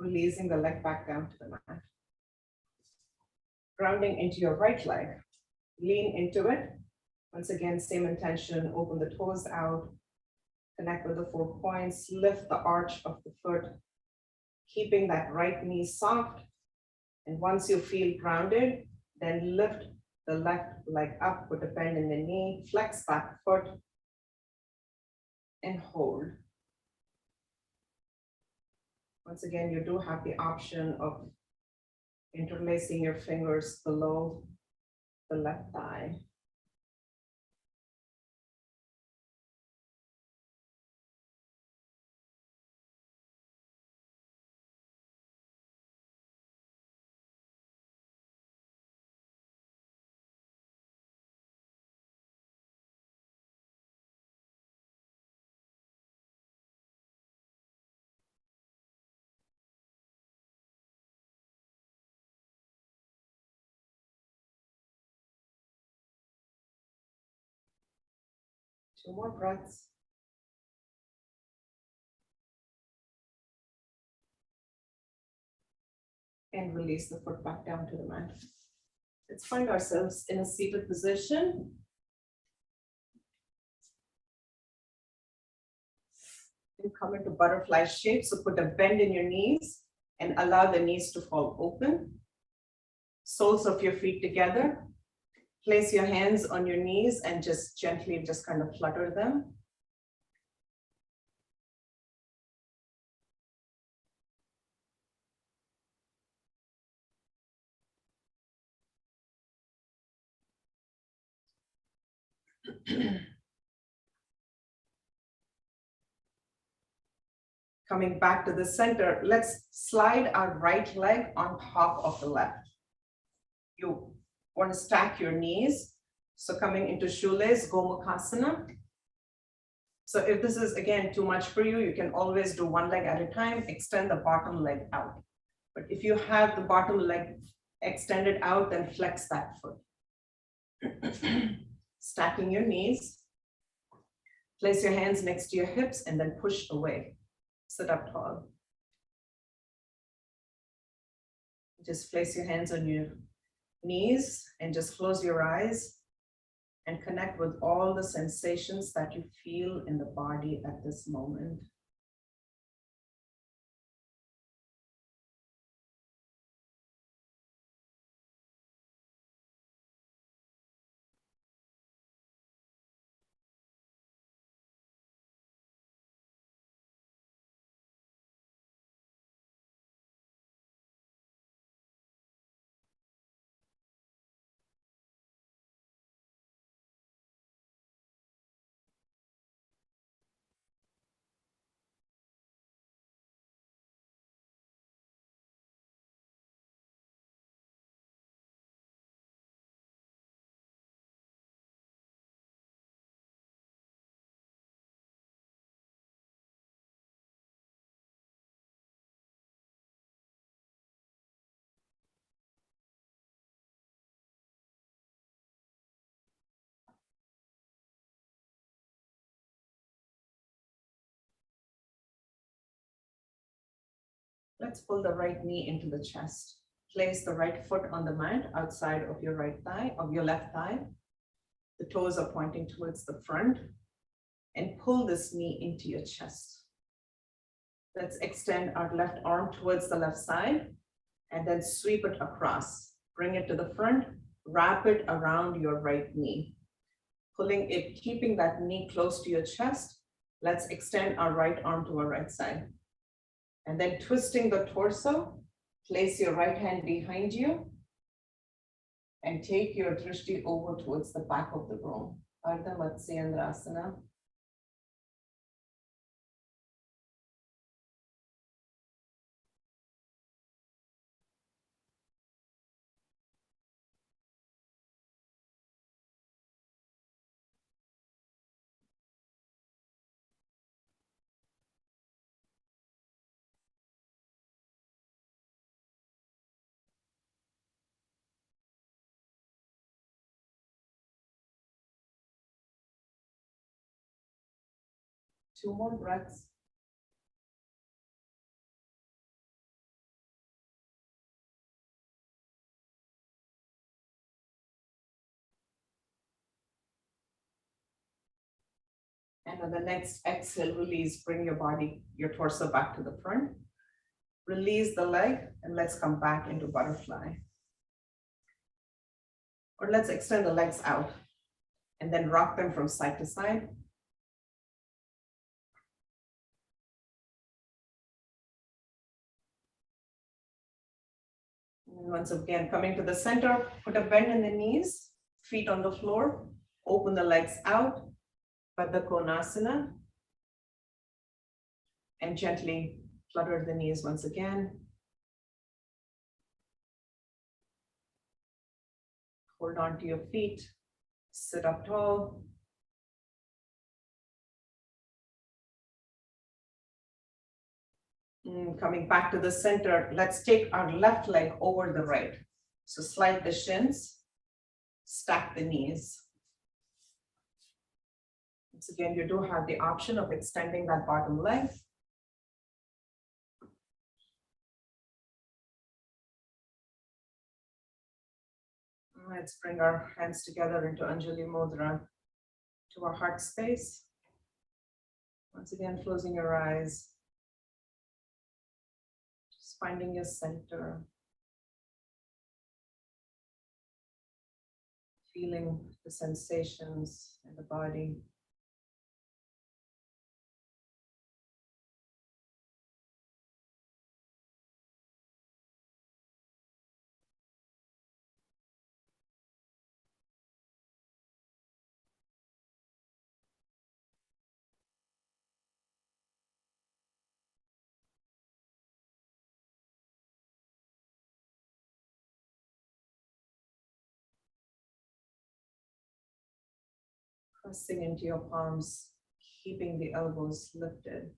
Releasing the leg back down to the mat. Grounding into your right leg. Lean into it. Once again, same intention, open the toes out, connect with the 4 points, lift the arch of the foot, keeping that right knee soft. And once you feel grounded, then lift the left leg up with a bend in the knee, flex that foot, and hold. Once again, you do have the option of interlacing your fingers below the left thigh. Two more breaths. And release the foot back down to the mat. Let's find ourselves in a seated position. And come into butterfly shape. So put a bend in your knees and allow the knees to fall open. Soles of your feet together. Place your hands on your knees and just gently kind of flutter them. Coming back to the center, let's slide our right leg on top of the left. You want to stack your knees. So coming into shoelace, Gomukhasana. So if this is, again, too much for you, you can always do one leg at a time, extend the bottom leg out. But if you have the bottom leg extended out, then flex that foot. Stacking your knees. Place your hands next to your hips and then push away. Sit up tall. Just place your hands on your knees and just close your eyes and connect with all the sensations that you feel in the body at this moment. Let's pull the right knee into the chest. Place the right foot on the mat outside of your right thigh, of your left thigh. The toes are pointing towards the front, and pull this knee into your chest. Let's extend our left arm towards the left side and then sweep it across. Bring it to the front, wrap it around your right knee. Pulling it, keeping that knee close to your chest. Let's extend our right arm to our right side. And then twisting the torso, place your right hand behind you and take your drishti over towards the back of the room. Ardha Matsyendrasana. Two more breaths. And on the next exhale, release, bring your body, your torso back to the front. Release the leg and let's come back into butterfly. Or let's extend the legs out and then rock them from side to side. And once again, coming to the center, put a bend in the knees, feet on the floor, open the legs out, Baddha Konasana, and gently flutter the knees once again. Hold on to your feet, sit up tall. Coming back to the center, let's take our left leg over the right. So slide the shins, stack the knees. Once again, you do have the option of extending that bottom leg. Let's bring our hands together into Anjali Mudra to our heart space. Once again, closing your eyes. Just finding your center. Feeling the sensations in the body. Pressing into your palms, keeping the elbows lifted.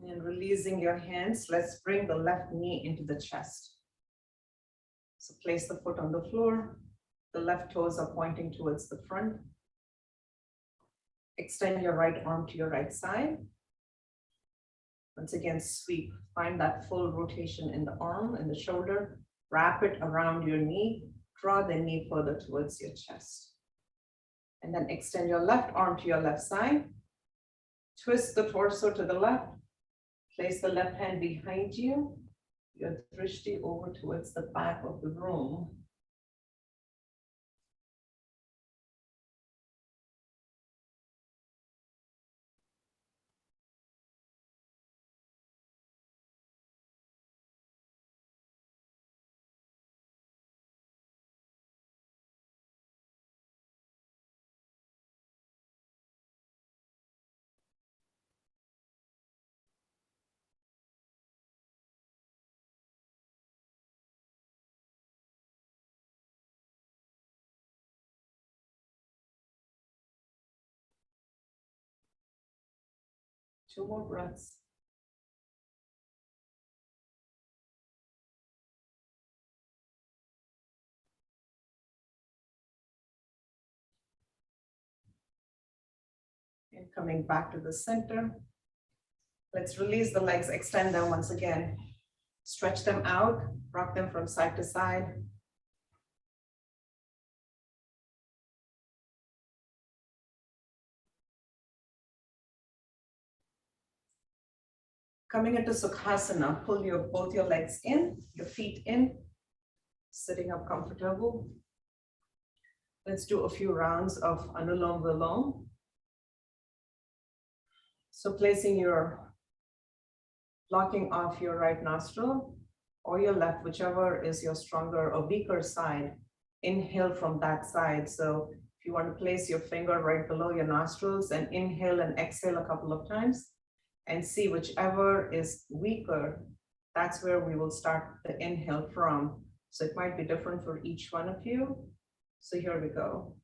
And releasing your hands, let's bring the left knee into the chest. So place the foot on the floor. The left toes are pointing towards the front. Extend your right arm to your right side. Once again, sweep. Find that full rotation in the arm and the shoulder. Wrap it around your knee. Draw the knee further towards your chest. And then extend your left arm to your left side. Twist the torso to the left. Place the left hand behind you. Your drishti over towards the back of the room. Two more breaths. coming back to the center. Let's release the legs, extend them once again. Stretch them out, rock them from side to side. Coming into Sukhasana, pull both your legs in, your feet in, sitting up comfortable. Let's do a few rounds of Anulom Vilom. So placing blocking off your right nostril or your left, whichever is your stronger or weaker side. Inhale from that side. So if you want to place your finger right below your nostrils and inhale and exhale a couple of times and see whichever is weaker, that's where we will start the inhale from. So it might be different for each one of you. So here we go.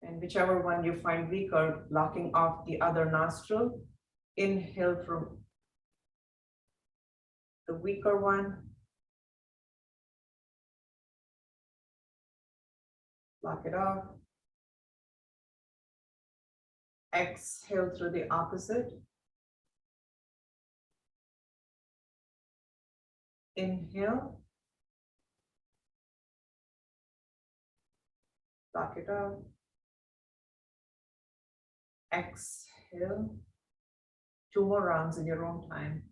And whichever one you find weaker, blocking off the other nostril, inhale from the weaker one. Block it off. Exhale through the opposite. Inhale. Block it off. Exhale. 2 more rounds in your own time.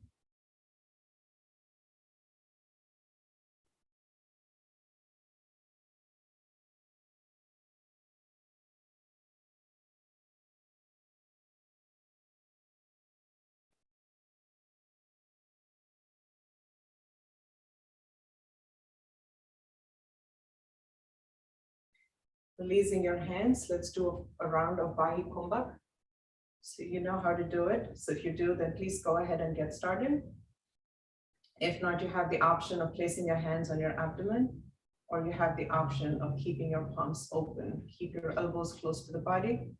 Releasing your hands, let's do a round of Vahi Kumbhak. So you know how to do it. So if you do, then please go ahead and get started. If not, you have the option of placing your hands on your abdomen, or you have the option of keeping your palms open. Keep your elbows close to the body,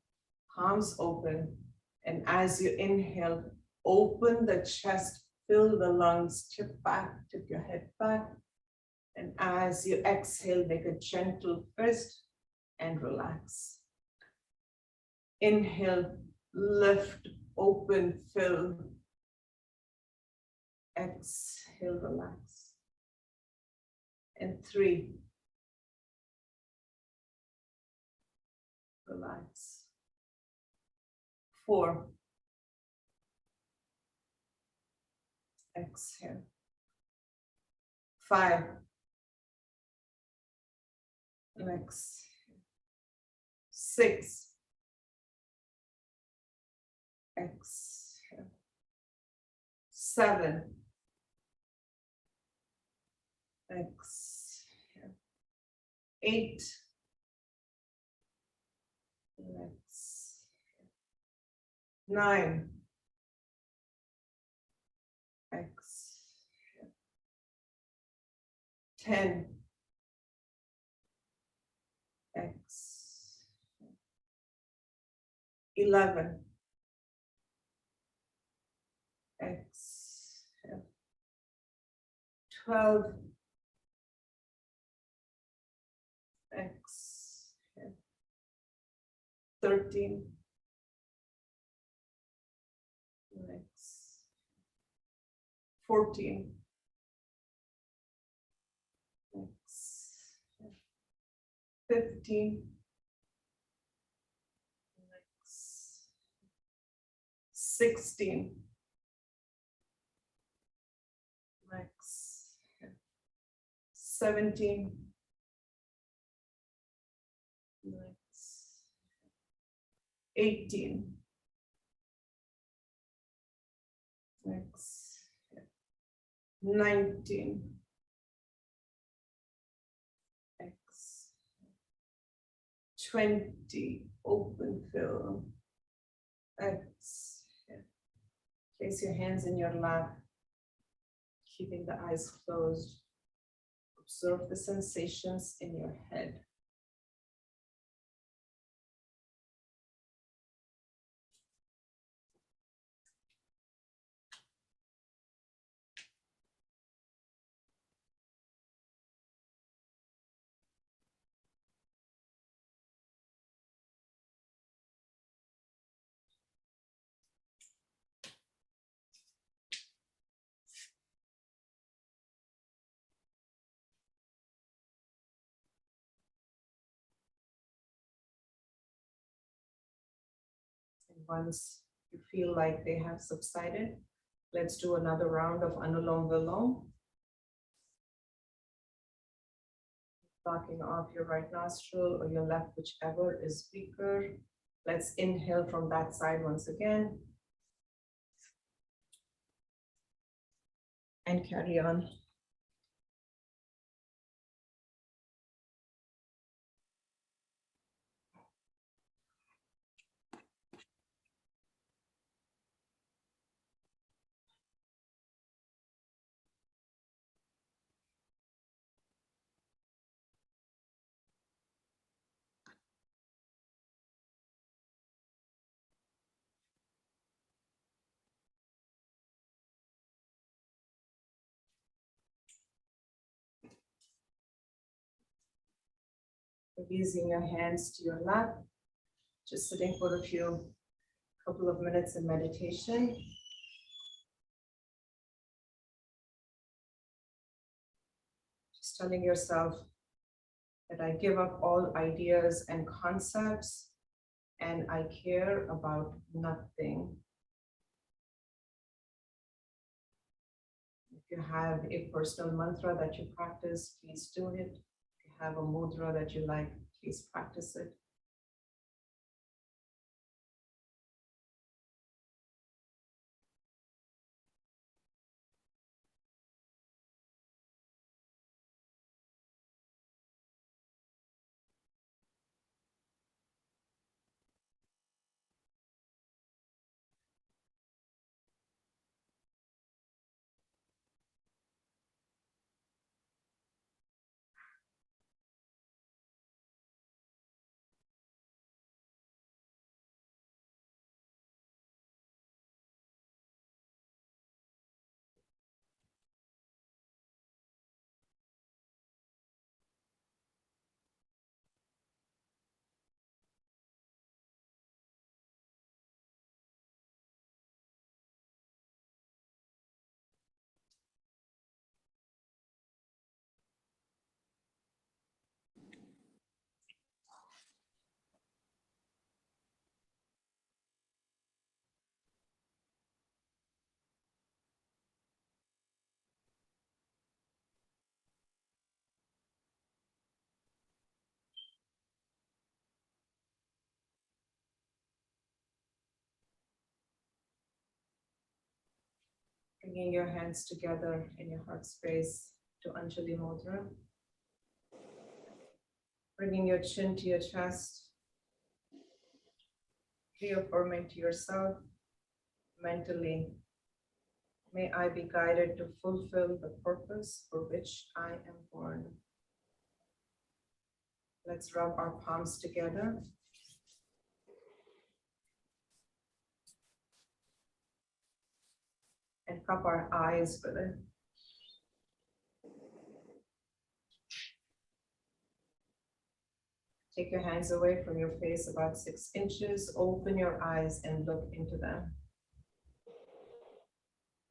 palms open. And as you inhale, open the chest, fill the lungs, tip back, tip your head back. And as you exhale, make a gentle fist and relax. Inhale, lift, open, fill. Exhale, relax. And 3. Relax. 4. Exhale. 5. Exhale. 6. Exhale. 7. Exhale. 8. Exhale. 9. Exhale. 10. Exhale. 11. Exhale. 12. Exhale. 13. Exhale. 14. Exhale. 15. 16. Exhale. 17. Exhale. 18. Exhale. 19. Exhale. 20. Open, fill. Exhale. Place your hands in your lap, keeping the eyes closed. Observe the sensations in your head. once you feel like they have subsided, let's do another round of Anulom Vilom. Blocking off your right nostril or your left, whichever is weaker. Let's inhale from that side once again. And carry on. Releasing your hands to your lap, just sitting for a couple of minutes in meditation. Just telling yourself that I give up all ideas and concepts and I care about nothing. If you have a personal mantra that you practice, please do it. If you have a mudra that you like, please practice it. Bringing your hands together in your heart space to Anjali Mudra. Bringing your chin to your chest. Reaffirming to yourself mentally, may I be guided to fulfill the purpose for which I am born. Let's rub our palms together. And cup our eyes with it. Take your hands away from your face about 6 inches. Open your eyes and look into them.